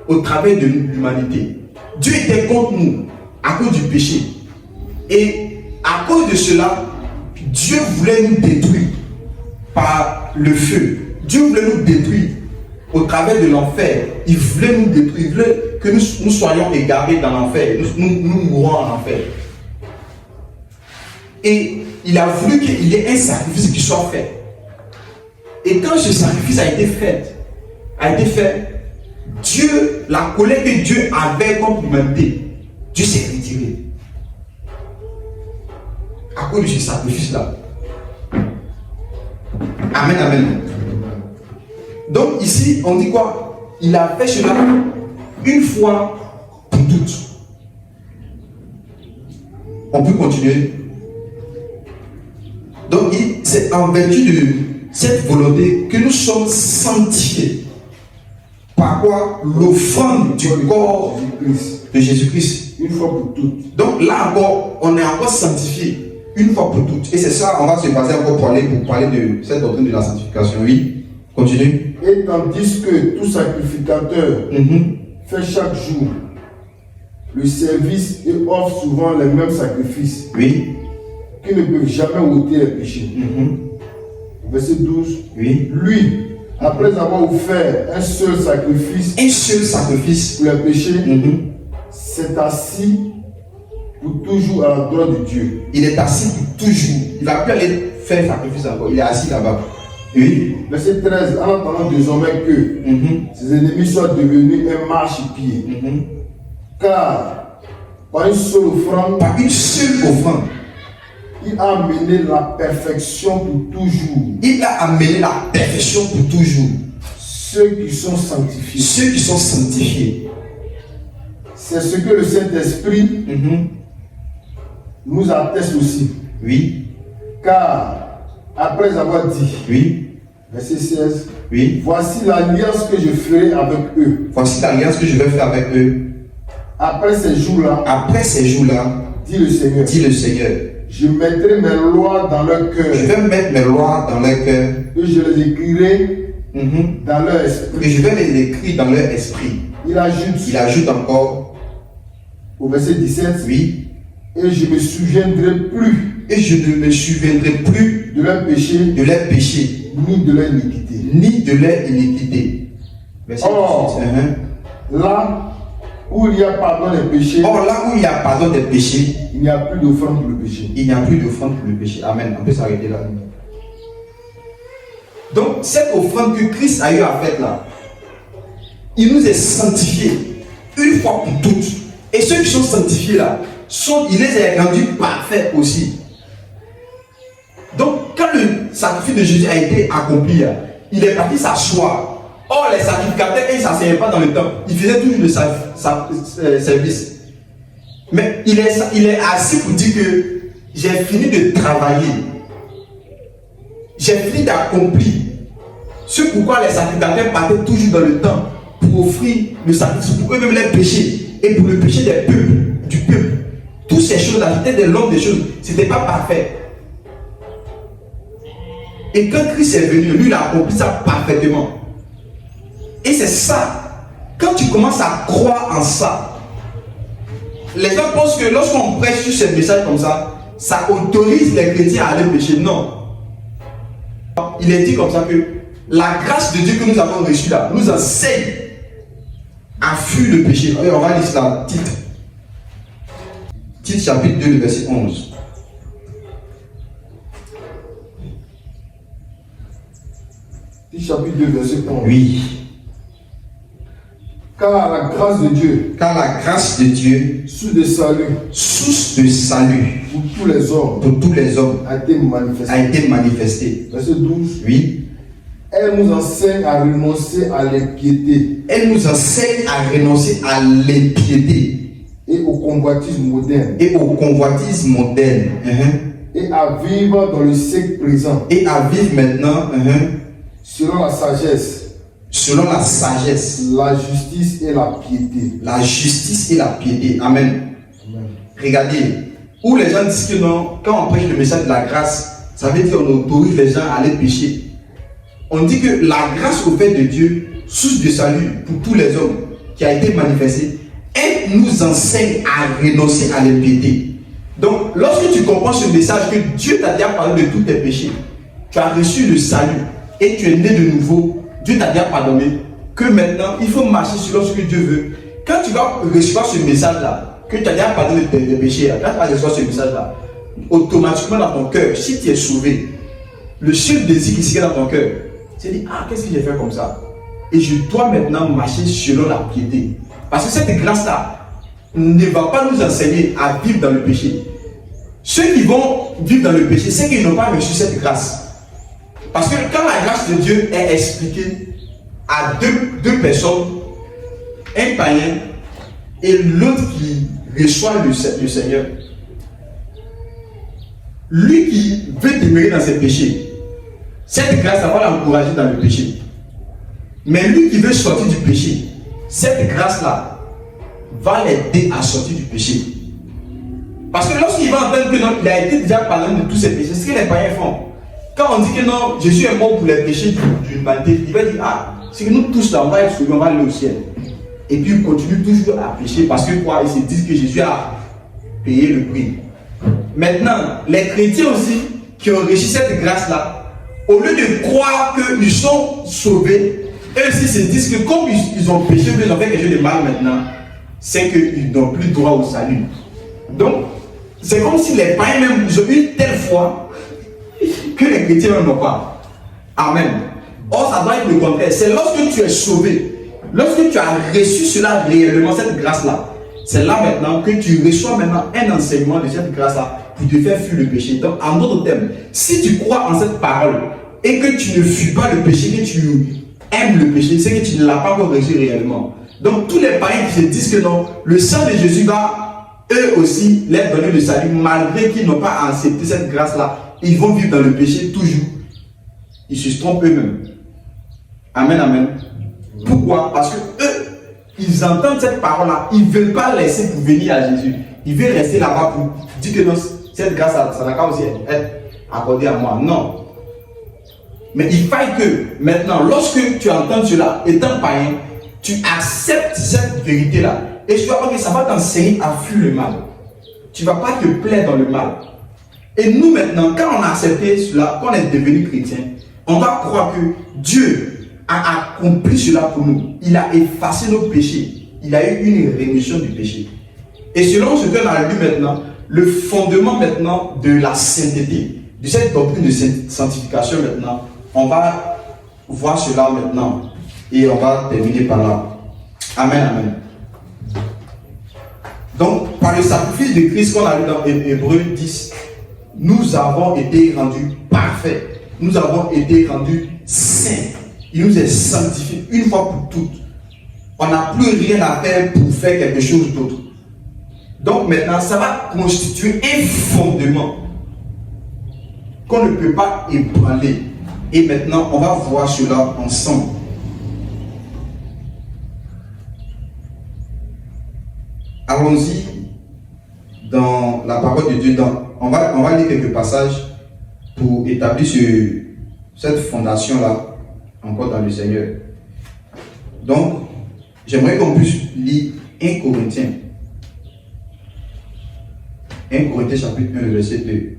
au travers de l'humanité. Dieu était contre nous à cause du péché. Et à cause de cela, Dieu voulait nous détruire par le feu. Dieu voulait nous détruire au travers de l'enfer. Il voulait nous détruire. Il voulait que nous soyons égarés dans l'enfer. Nous mourons en enfer. Et il a voulu qu'il y ait un sacrifice qui soit fait. Et quand ce sacrifice a été fait, Dieu, la colère que Dieu avait contre l'humanité, Dieu s'est retiré. À cause de ce sacrifice-là. Amen, amen. Donc ici, on dit quoi? Il a fait cela une fois pour toutes. On peut continuer. Donc c'est en vertu de cette volonté que nous sommes sanctifiés. Par quoi? L'offrande du corps de Jésus-Christ. une fois pour toutes. Donc là encore, on est encore sanctifié une fois pour toutes. Et c'est ça, on va se baser encore pour parler de cette doctrine de la sanctification. Oui, continue. Et tandis que tout sacrificateur fait chaque jour le service et offre souvent les mêmes sacrifices Oui. qui ne peuvent jamais ôter les péchés. Verset 12. Oui. Lui, après avoir offert un seul sacrifice Sacrifice. pour les péchés, s'est assis pour toujours à la droite de Dieu. Il est assis pour toujours. Il ne va plus aller faire sacrifice encore. Il est assis là-bas. Oui. Verset 13. En attendant désormais que ses ennemis soient devenus un marchepied. Car par une seule offrande, Par une seule offrande, il a amené la perfection pour toujours. il a amené la perfection pour toujours. Ceux qui sont sanctifiés. Ceux qui sont sanctifiés. C'est ce que le Saint-Esprit nous atteste aussi. Oui. Car après avoir dit, Oui. verset 16, Oui. voici l'alliance que je ferai avec eux. Voici l'alliance que je vais faire avec eux. Après ces jours-là, Après ces jours-là, dit le Seigneur, dit le Seigneur, je mettrai mes lois dans leur cœur je vais mettre mes lois dans leur cœur. et je les écrirai dans leur Et esprit. je vais les écrire dans leur esprit. Il ajoute Il ajoute encore, au verset 17, oui, et je ne me souviendrai plus et je ne me souviendrai plus de leur péché de leurs péchés, ni de leur iniquité. ni de leur iniquité. Verset Oh. 18. Là où il y a pardon des péchés, Or, là où il y a pardon des péchés, il n'y a plus d'offrande pour le péché. il n'y a plus d'offrande pour le péché. Amen. On peut s'arrêter là. Donc, cette offrande que Christ a eu à faire là, il nous est sanctifié une fois pour toutes. Et ceux qui sont sanctifiés là, il les a rendus parfaits aussi. Donc, quand le sacrifice de Jésus a été accompli, là, il est parti s'asseoir. Or, les sacrificateurs, ils ne s'asseyaient pas dans le temple. Ils faisaient toujours le service. Mais il est assis pour dire que j'ai fini de travailler. J'ai fini d'accomplir. C'est pourquoi les sacrificateurs partaient toujours dans le temple pour offrir le sacrifice pour eux-mêmes les péchés et pour le péché des peuples, du peuple. Toutes ces choses-là, c'était de l'ordre des choses. Ce n'était pas parfait. Et quand Christ est venu, lui, il a accompli ça parfaitement. Et c'est ça. Quand tu commences à croire en ça, les gens pensent que lorsqu'on prêche sur ces messages comme ça autorise les chrétiens à aller pécher. Non. Il est dit comme ça que la grâce de Dieu que nous avons reçue là nous enseigne à fuir le péché. Et on va lire cela. Tite chapitre 2, verset 11. Chapitre 2, verset 11. Oui. Car la grâce de Dieu, Car la grâce de Dieu, source de salut source de salut pour tous les hommes, pour tous les hommes, a été manifestée. a été manifestée. Verset 12. Oui. Elle nous enseigne à renoncer à l'impiété Elle nous enseigne à renoncer à l'impiété et au convoitisme moderne et au convoitisme moderne. et à vivre dans le siècle présent Et à vivre maintenant selon la sagesse, selon la sagesse, la justice et la piété. la justice et la piété. Amen. Amen. Regardez, où les gens disent que non, quand on prêche le message de la grâce, ça veut dire qu'on autorise les gens à aller pécher. On dit que la grâce au fait de Dieu, source de salut pour tous les hommes, qui a été manifestée, elle nous enseigne à renoncer à l'impiété. Donc, lorsque tu comprends ce message que Dieu t'a déjà parlé de tous tes péchés, tu as reçu le salut et tu es né de nouveau, Dieu t'a déjà pardonné, que maintenant il faut marcher selon ce que Dieu veut. Quand tu vas recevoir ce message-là, que tu as déjà pardonné tes péchés, quand tu vas recevoir ce message-là, automatiquement dans ton cœur, si tu es sauvé, le seul désir qui serait dans ton cœur, c'est de dire, ah, qu'est-ce que j'ai fait comme ça? Et je dois maintenant marcher selon la piété. Parce que cette grâce-là ne va pas nous enseigner à vivre dans le péché. Ceux qui vont vivre dans le péché, c'est qu'ils n'ont pas reçu cette grâce. Parce que quand la grâce de Dieu est expliquée à deux personnes, un païen et l'autre qui reçoit le Seigneur, lui qui veut demeurer dans ses péchés, cette grâce va l'encourager dans le péché. Mais lui qui veut sortir du péché, cette grâce-là va l'aider à sortir du péché. Parce que lorsqu'il va entendre que non, il a été déjà parlé de tous ses péchés, c'est ce que les païens font. Quand on dit que non, Jésus est mort pour les péchés de l'humanité, il va dire, ah, c'est que nous tous là, on va être sauvés, on va aller au ciel. Et puis ils continuent toujours à pécher parce que quoi, ils se disent que Jésus a payé le prix. Maintenant, les chrétiens aussi, qui ont reçu cette grâce-là, au lieu de croire qu'ils sont sauvés, eux aussi se disent que comme ils ont péché, ils ont fait quelque chose de mal maintenant, c'est qu'ils n'ont plus droit au salut. Donc, c'est comme si les païens même, ils ont eu telle foi que les chrétiens n'ont pas. Amen. Or, ça doit être le contraire. C'est lorsque tu es sauvé, lorsque tu as reçu cela réellement, cette grâce-là, c'est là maintenant que tu reçois maintenant un enseignement de cette grâce-là pour te faire fuir le péché. Donc, en d'autres termes, si tu crois en cette parole et que tu ne fuis pas le péché, que tu aimes le péché, c'est que tu ne l'as pas encore reçu réellement. Donc, tous les païens qui se disent que non, le sang de Jésus va eux aussi leur donner le salut, malgré qu'ils n'ont pas accepté cette grâce-là, ils vont vivre dans le péché toujours. Ils se trompent eux-mêmes. Amen, amen. Pourquoi? Parce que eux, ils entendent cette parole-là, ils ne veulent pas laisser pour venir à Jésus. Ils veulent rester là-bas pour dire que non, cette grâce, ça n'a qu'à aussi être accordée à moi. Non. Mais il faille que maintenant, lorsque tu entends cela, étant païen, tu acceptes cette vérité-là. Et tu vas voir que ça va t'enseigner à fuir le mal. Tu ne vas pas te plaire dans le mal. Et nous maintenant, quand on a accepté cela, quand on est devenu chrétien, on va croire que Dieu a accompli cela pour nous. Il a effacé nos péchés. Il a eu une rémission du péché. Et selon ce qu'on a lu maintenant, le fondement maintenant de la sainteté, de cette doctrine de sanctification maintenant, on va voir cela maintenant. Et on va terminer par là. Amen, amen. Donc, par le sacrifice de Christ qu'on a lu dans Hébreux 10, nous avons été rendus parfaits. Nous avons été rendus saints. Il nous est sanctifié une fois pour toutes. On n'a plus rien à faire pour faire quelque chose d'autre. Donc maintenant, ça va constituer un fondement qu'on ne peut pas ébranler. Et maintenant, on va voir cela ensemble. Allons-y dans la parole de Dieu. On va lire quelques passages pour établir cette fondation-là encore dans le Seigneur. Donc, j'aimerais qu'on puisse lire 1 Corinthiens. 1 Corinthiens chapitre 1, le verset 2.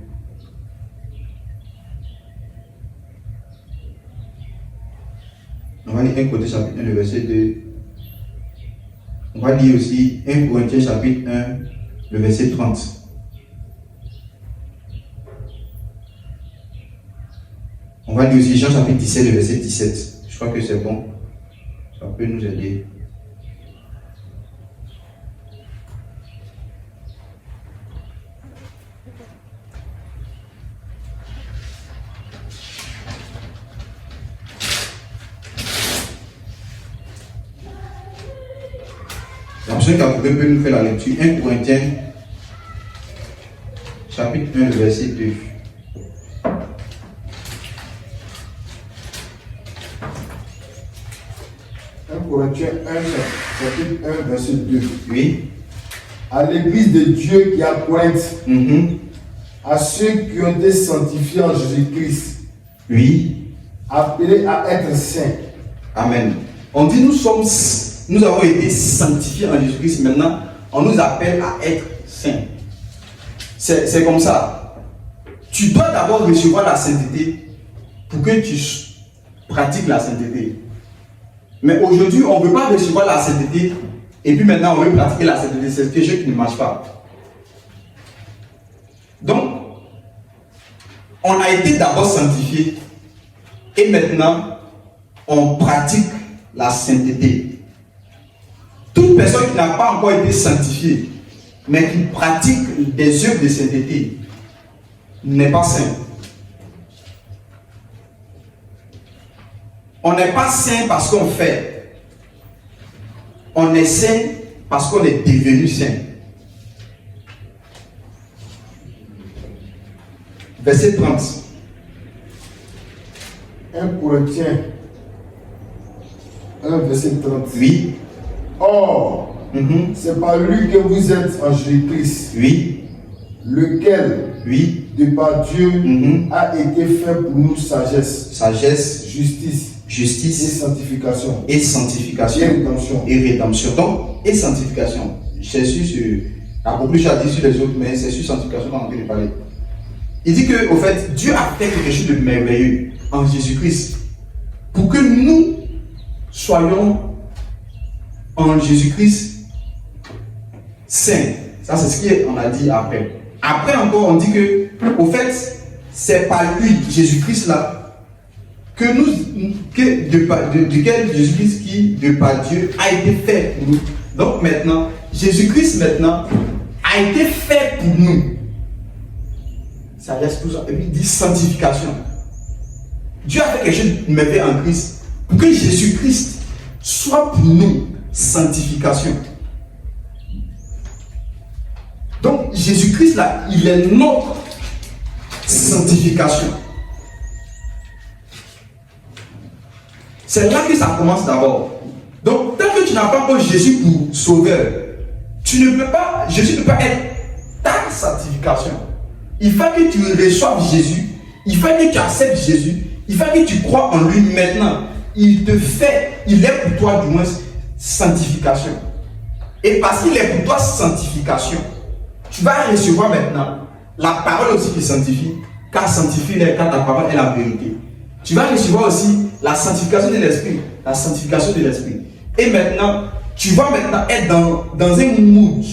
On va lire 1 Corinthiens chapitre 1, le verset 2. On va lire aussi 1 Corinthiens chapitre 1, le verset 30. On va lire aussi Jean chapitre 17, le verset 17. Je crois que c'est bon. Ça peut nous aider. La personne qui a trouvé peut nous faire la lecture. 1 Corinthiens chapitre 1, le verset 2. 1 Corinthiens 1, chapitre 1, verset 2. Oui. À l'église de Dieu qui est à Corinthe, à ceux qui ont été sanctifiés en Jésus-Christ, Oui. appelés à être saints. Amen. On dit nous avons été sanctifiés en Jésus-Christ. Maintenant, on nous appelle à être saints. C'est comme ça. Tu dois d'abord recevoir la sainteté pour que tu pratiques la sainteté. Mais aujourd'hui, on ne veut pas recevoir la sainteté et puis maintenant on veut pratiquer la sainteté. C'est quelque chose qui ne marche pas. Donc, on a été d'abord sanctifié et maintenant on pratique la sainteté. Toute personne qui n'a pas encore été sanctifiée, mais qui pratique des œuvres de sainteté, n'est pas saint. On n'est pas saint parce qu'on fait. On est saint parce qu'on est devenu saint. Verset 30. 1 Corinthiens 1, verset 30. Oui. Or, C'est par lui que vous êtes en Jésus-Christ. Oui. Lequel, Oui. de par Dieu, a été fait pour nous sagesse, Sagesse, justice et justice sanctification. et sanctification. Et rédemption. Et rédemption. Donc, et sanctification. C'est sur, la conclusion a dit sur les autres, mais c'est sur sanctification qu'on est en train de parler. Il dit que, au fait, Dieu a fait quelque chose de merveilleux en Jésus-Christ pour que nous soyons en Jésus-Christ saints. Ça, c'est ce qu'on a dit après. Après encore, on dit que, au fait, c'est par lui, Jésus-Christ là, que duquel Jésus-Christ qui, de par Dieu, a été fait pour nous. Donc maintenant, Jésus-Christ maintenant a été fait pour nous. Ça reste tout ça. Et puis il dit sanctification. Dieu a fait quelque chose de merveilleux en Christ pour que Jésus-Christ soit pour nous sanctification. Donc Jésus-Christ là, il est notre sanctification. C'est là que ça commence d'abord. Donc tant que tu n'as pas encore Jésus pour sauveur, tu ne peux pas, Jésus ne peut pas être ta sanctification. Il faut que tu reçoives Jésus, il faut que tu acceptes Jésus, il faut que tu crois en lui maintenant. Il te fait, il est pour toi du moins sanctification. Et parce qu'il est pour toi sanctification, tu vas recevoir maintenant la parole aussi qui sanctifie, car sanctifie car ta parole est la vérité. Tu vas recevoir aussi la sanctification de l'esprit, la sanctification de l'esprit. Et maintenant, tu vas maintenant être dans un mood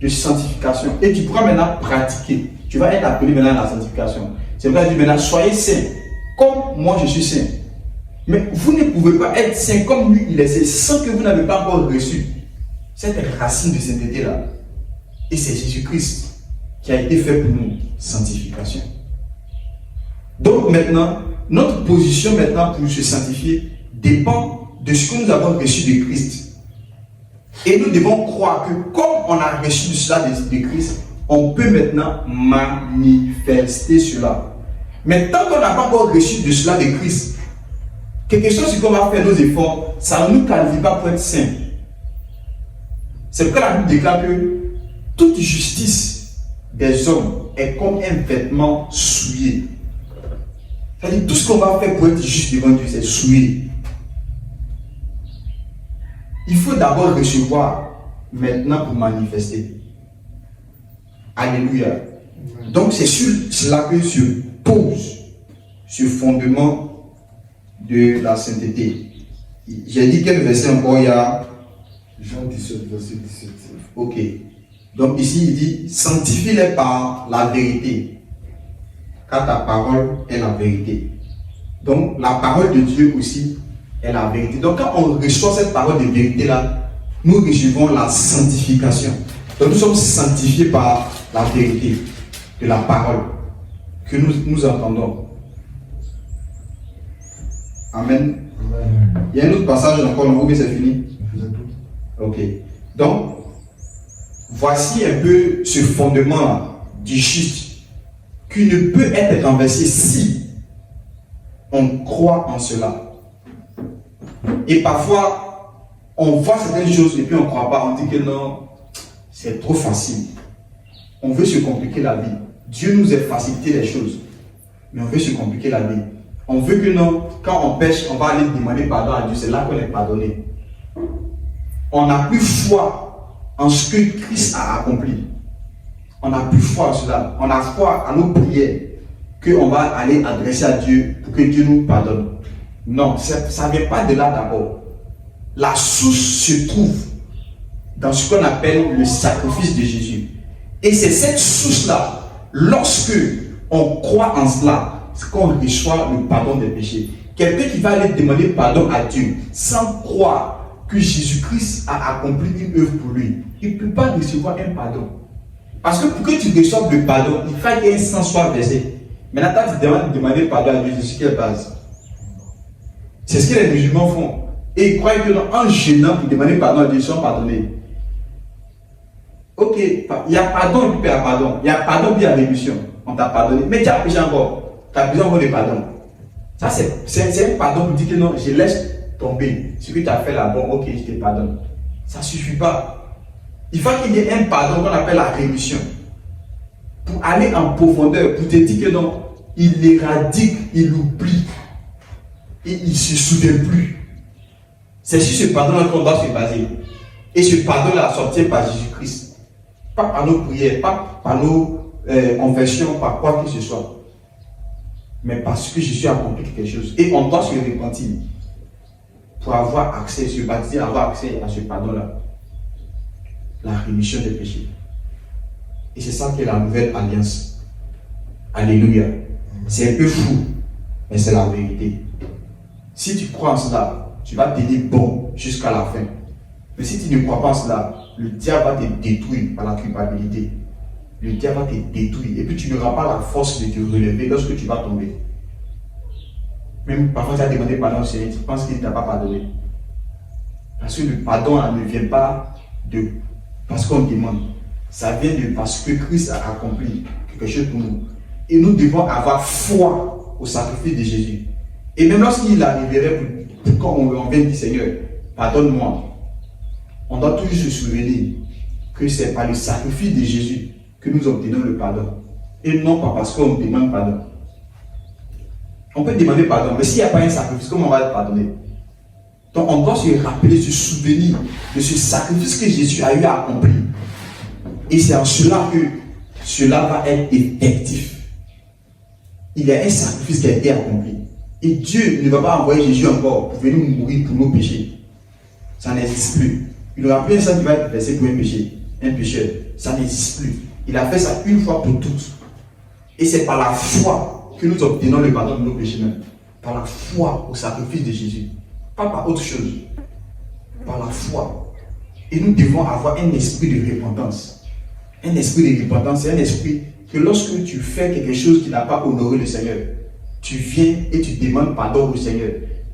de sanctification et tu pourras maintenant pratiquer. Tu vas être appelé maintenant à la sanctification. C'est vrai, dire maintenant, soyez saints, comme moi je suis saint. Mais vous ne pouvez pas être saint comme lui il est saint, sans que vous n'avez pas encore reçu cette racine de sainteté-là. Et c'est Jésus-Christ qui a été fait pour nous, sanctification. Donc maintenant, notre position maintenant pour se sanctifier dépend de ce que nous avons reçu de Christ. Et nous devons croire que comme on a reçu de cela de Christ, on peut maintenant manifester cela. Mais tant qu'on n'a pas encore reçu de cela de Christ, quelque chose qu'on va faire nos efforts, ça ne nous qualifie pas pour être saint. C'est pourquoi la Bible déclare que toute justice des hommes est comme un vêtement souillé. C'est-à-dire tout ce qu'on va faire pour être juste devant Dieu, c'est souillé. Il faut d'abord recevoir maintenant pour manifester. Alléluia. Donc c'est sur cela que se pose ce fondement de la sainteté. J'ai dit quel verset encore il y a? Jean 17, verset 17. Ok. Donc ici il dit sanctifie-les par la vérité, car ta parole est la vérité. Donc la parole de Dieu aussi est la vérité. Donc quand on reçoit cette parole de vérité là, nous recevons la sanctification. Donc nous sommes sanctifiés par la vérité de la parole que nous entendons. Amen. Amen. Il y a un autre passage encore, non? Ou bien c'est fini? Ok. Donc, voici un peu ce fondement du juste qui ne peut être renversé si on croit en cela. Et parfois, on voit certaines choses et puis on ne croit pas. On dit que non, c'est trop facile. On veut se compliquer la vie. Dieu nous a facilité les choses, mais on veut se compliquer la vie. On veut que non, quand on pêche, on va aller demander pardon à Dieu. C'est là qu'on est pardonné. On n'a plus foi en ce que Christ a accompli. On n'a plus foi en cela. On a foi à nos prières qu'on va aller adresser à Dieu pour que Dieu nous pardonne. Non, ça ne vient pas de là d'abord. La source se trouve dans ce qu'on appelle le sacrifice de Jésus. Et c'est cette source-là, lorsque on croit en cela, qu'on reçoit le pardon des péchés. Quelqu'un qui va aller demander pardon à Dieu sans croire que Jésus-Christ a accompli une œuvre pour lui, il ne peut pas recevoir un pardon. Parce que pour que tu reçoives le pardon, il faut qu'un sang soit versé. Maintenant, quand tu demandes de demander pardon à Dieu, c'est sur quelle base? C'est ce que les musulmans font. Et ils croient que en gênant pour demander pardon à Dieu, ils sont pardonnés. Ok, il y a pardon et puis il y a pardon. Il y a pardon puis il y a rémission. On t'a pardonné, mais tu as péché encore. Tu as besoin de pardon. Ça, c'est un pardon pour dire que non, je laisse tomber. Ce que tu as fait là, bon, ok, je te pardonne. Ça ne suffit pas. Il faut qu'il y ait un pardon qu'on appelle la rémission. Pour aller en profondeur, pour te dire que non, il éradique, il oublie. Et il ne se souvient plus. C'est sur ce pardon-là qu'on doit se baser. Et ce pardon-là sortir par Jésus-Christ. Pas par nos prières, pas par nos confessions, par quoi que ce soit. Mais parce que Jésus a accompli quelque chose. Et on doit se repentir pour avoir accès, se baptiser, avoir accès à ce pardon-là. La rémission des péchés. Et c'est ça qui est la nouvelle alliance. Alléluia. C'est un peu fou, mais c'est la vérité. Si tu crois en cela, tu vas tenir bon jusqu'à la fin. Mais si tu ne crois pas en cela, le diable va te détruire par la culpabilité. Le diable va te détruire. Et puis tu n'auras pas la force de te relever lorsque tu vas tomber. Même parfois tu as demandé pardon au Seigneur, tu penses qu'il ne t'a pas pardonné. Parce que le pardon ne vient pas de parce qu'on demande. Ça vient de parce que Christ a accompli quelque chose pour nous. Et nous devons avoir foi au sacrifice de Jésus. Et même lorsqu'il arriverait, quand on vient dire Seigneur, pardonne-moi, on doit toujours se souvenir que c'est par le sacrifice de Jésus que nous obtenons le pardon. Et non pas parce qu'on demande pardon. On peut demander pardon, mais s'il n'y a pas un sacrifice, comment on va être pardonné? Donc on doit se rappeler, se souvenir de ce sacrifice que Jésus a eu à accomplir. Et c'est en cela que cela va être effectif. Il y a un sacrifice qui a été accompli. Et Dieu ne va pas envoyer Jésus encore pour venir mourir pour nos péchés. Ça n'existe plus. Il n'aura plus un sang qui va être versé pour un péché, un pécheur. Ça n'existe plus. Il a fait ça une fois pour toutes. Et c'est par la foi que nous obtenons le pardon de nos péchés même. Par la foi au sacrifice de Jésus. Pas par autre chose. Par la foi. Et nous devons avoir un esprit de repentance. Un esprit de repentance, c'est un esprit que lorsque tu fais quelque chose qui n'a pas honoré le Seigneur, tu viens et tu demandes pardon au Seigneur.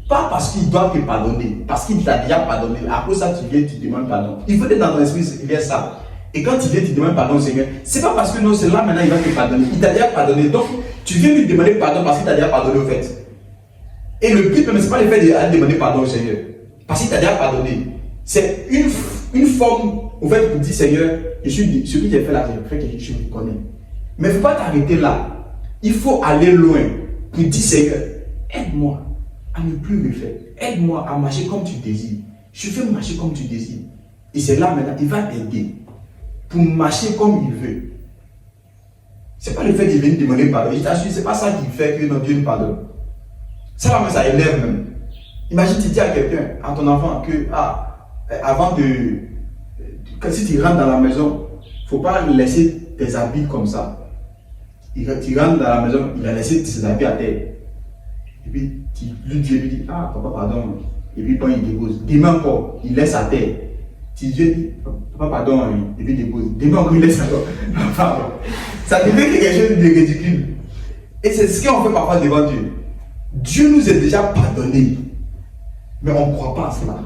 Pas parce qu'il doit te pardonner, parce qu'il t'a déjà pardonné. Après ça, tu viens, tu demandes pardon. Il faut être dans ton esprit, il y a ça. Et quand tu viens, tu demandes pardon au Seigneur, c'est pas parce que non, c'est là maintenant, il va te pardonner. Il t'a déjà pardonné. Donc, tu viens lui demander pardon parce qu'il t'a déjà pardonné au fait. Et le but, même, c'est pas le fait de demander pardon au Seigneur. Parce qu'il t'a déjà pardonné. C'est une forme, au fait, pour dire Seigneur, je suis celui qui a fait la fait que je me connais. Mais il ne faut pas t'arrêter là. Il faut aller loin pour dire Seigneur, aide-moi à ne plus le faire. Aide-moi à marcher comme tu désires. Je fais marcher comme tu désires. Et c'est là maintenant, il va t'aider pour marcher comme il veut. Ce n'est pas le fait de venir demander pardon. Je t'assure, ce n'est pas ça qui fait que notre Dieu nous pardonne. Ça là, ça élève même. Imagine, tu dis à quelqu'un, à ton enfant, que avant si tu rentres dans la maison, il ne faut pas laisser tes habits comme ça. Tu rentres dans la maison, il a laissé ses habits à terre. Et puis, tu lui dis, papa, pardon. Et puis, quand il dépose, demain encore, il laisse à terre. Tu dis, papa, pardon. Et puis, il dépose. Demain encore, il laisse à terre. Ça devient quelque chose de ridicule. Et c'est ce qu'on fait parfois devant Dieu. Dieu nous a déjà pardonné. Mais on ne croit pas à cela.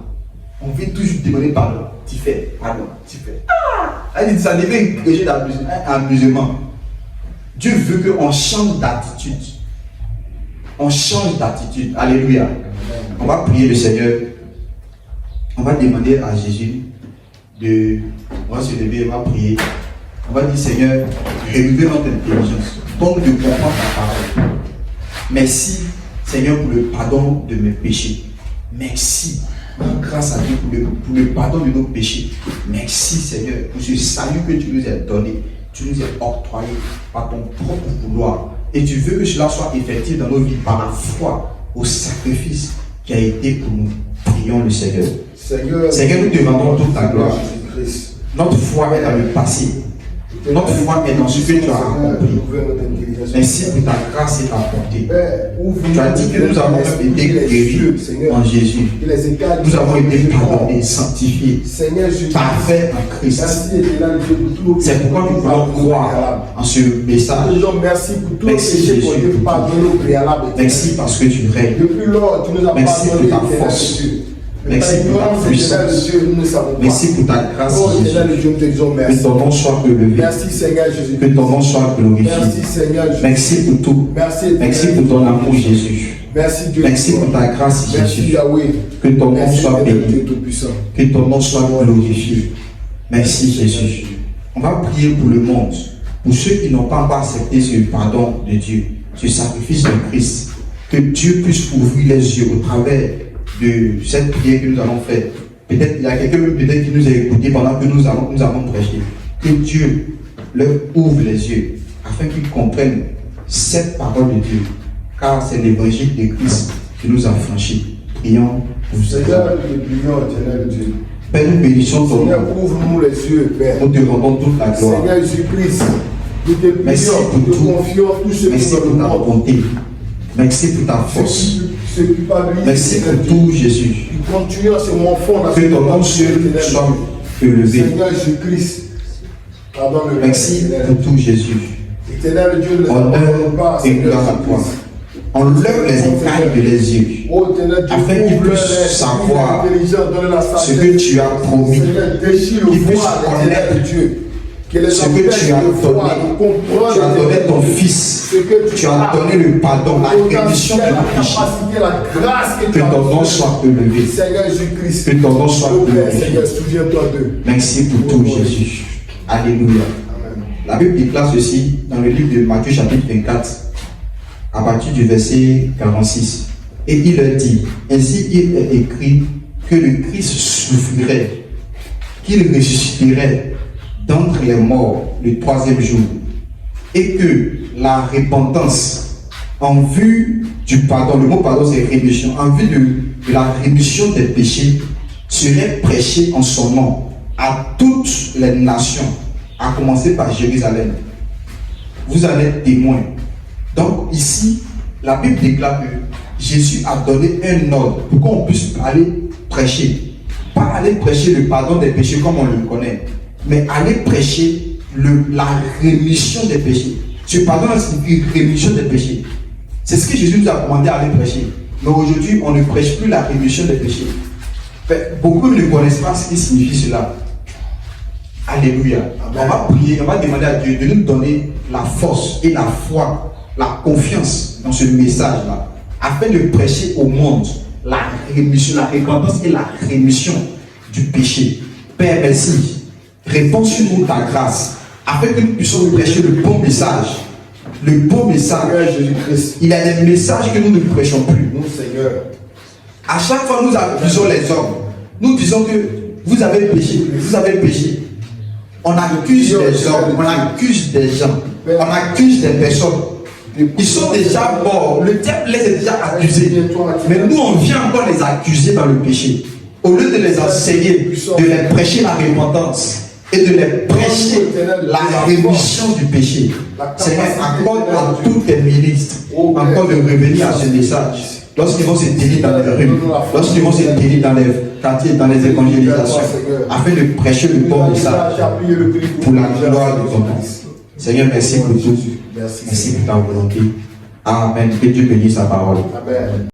On veut toujours demander pardon. Tu fais, pardon, tu fais. Ça devient quelque chose d'amusement. Dieu veut qu'on change d'attitude. On change d'attitude. Alléluia. On va prier le Seigneur. On va demander à Jésus on va se lever, on va prier. On va dire Seigneur, réveille notre intelligence. Donc de comprendre ta parole. Merci Seigneur pour le pardon de mes péchés. Merci. Grâce à Dieu pour le pardon de nos péchés. Merci Seigneur pour ce salut que tu nous as donné. Tu nous as octroyé par ton propre vouloir. Et tu veux que cela soit effectif dans nos vies par la foi au sacrifice qui a été pour nous. Prions le Seigneur. Seigneur, nous demandons toute ta gloire. Notre foi est dans le passé. Notre foi est dans ce que tu as accompli. Merci pour ta grâce et ta bonté. Tu as dit que nous avons été guéris en Jésus. Nous avons été pardonnés, sanctifiés, parfaits en Christ. C'est pourquoi nous voulons croire en ce message. Merci Jésus. Merci parce que tu règnes. Merci pour ta force. Merci pour ta puissance. Dieu, nous ne savons pas. Merci pour ta grâce, Oh, éternel Jésus. Dieu, nous te disons Que merci. ton nom soit élevé. Merci Seigneur Jésus. Que ton nom soit glorifié. Merci Seigneur Jésus. Merci pour tout. Merci, Merci pour ton amour, Jésus. Merci Dieu. Merci pour ta grâce, Merci Jésus. Yahweh. Que ton nom Merci soit éternel Dieu béni. Tout-Puissant. Que ton nom soit glorifié. Merci, Jésus. On va prier pour le monde. Pour ceux qui n'ont pas encore accepté ce pardon de Dieu, ce sacrifice de Christ. Que Dieu puisse ouvrir les yeux au travers de cette prière que nous allons faire. Peut-être il y a quelqu'un peut-être qui nous a écouté pendant que nous avons prêché. Que Dieu leur ouvre les yeux afin qu'ils comprennent cette parole de Dieu. Car c'est l'évangile de Christ qui nous a franchis. Prions pour ça. Seigneur, nous te prions, éternel Dieu. Père, nous bénissons ton Seigneur, nom. ouvre-nous les yeux, Père. Nous te rendons toute la gloire. Seigneur Jésus-Christ, nous te Merci prions, pour nous te tout. confions tout ce Merci qui pour nous ta demande. bonté. Merci pour ta force. Ce qui culpabilise, Merci pour tout, Jésus. qui continue à se morfondre dans Que ce ton nom monde, seul éternel. soit élevé. Seigneur Jésus-Christ, pardonne-le. Merci pour tout, Jésus. Éternel Dieu, ne Honneur t'abandonne pas, et Seigneur gloire à toi. Jésus-Christ. Enlève les écailles de les yeux. Oh, éternel Dieu, Afin qu'ils ouvre puissent les savoir intelligents, donne la sagesse. Ce que tu as promis. Seigneur, déchire le Qu'ils puissent voile, connaître éternel Dieu. Que les ce que tu as donné. Tu as donné ton Fils. Tu as donné le pardon, la rémission de nos péchés. Que ton nom soit élevé. Seigneur Jésus-Christ. Que ton nom soit Oh, Père, glorifié. Seigneur, souviens-toi d'eux. Merci pour tout, Jésus. Alléluia. Amen. La Bible déclare ceci dans le livre de Matthieu chapitre 24, à partir du verset 46. Et il leur dit, ainsi il est écrit que le Christ souffrirait, qu'il ressusciterait d'entre les morts le troisième jour, et que la repentance en vue du pardon, le mot pardon c'est rémission, en vue de la rémission des péchés serait prêchée en son nom à toutes les nations, à commencer par Jérusalem. Vous en êtes témoins. Donc ici, la Bible déclare que Jésus a donné un ordre pour qu'on puisse aller prêcher. Pas aller prêcher le pardon des péchés comme on le connaît, mais aller prêcher la rémission des péchés. Ce pardon signifie rémission des péchés. C'est ce que Jésus nous a commandé à aller prêcher. Mais aujourd'hui, on ne prêche plus la rémission des péchés. Beaucoup ne connaissent pas ce qui signifie cela. Alléluia. Amen. On va prier, on va demander à Dieu de nous donner la force et la foi, la confiance dans ce message-là, afin de prêcher au monde la rémission, la repentance et la rémission du péché. Père, merci. Réponds sur nous ta grâce, afin que nous puissions prêcher le bon message. Le bon message. Seigneur Jésus-Christ. Il y a des messages que nous ne prêchons plus. Nous, Seigneur. À chaque fois, nous accusons les hommes. Nous disons que vous avez péché, vous avez péché. On accuse les hommes, on accuse des gens, on accuse des personnes. Ils sont déjà morts, le diable les a déjà accusés. Mais nous, on vient encore les accuser dans le péché. Au lieu de les enseigner, de les prêcher la repentance et de les prêcher la rémission du péché. Seigneur, accorde à tous tes ministres encore de revenir à ce message. Lorsqu'ils vont se tenir dans les rues, lorsqu'ils vont se tenir dans les quartiers, dans les évangélisations, afin de prêcher le bon message pour la gloire de ton nom. Seigneur, merci pour tout. Merci pour ta volonté. Amen. Que Dieu bénisse sa parole. Amen.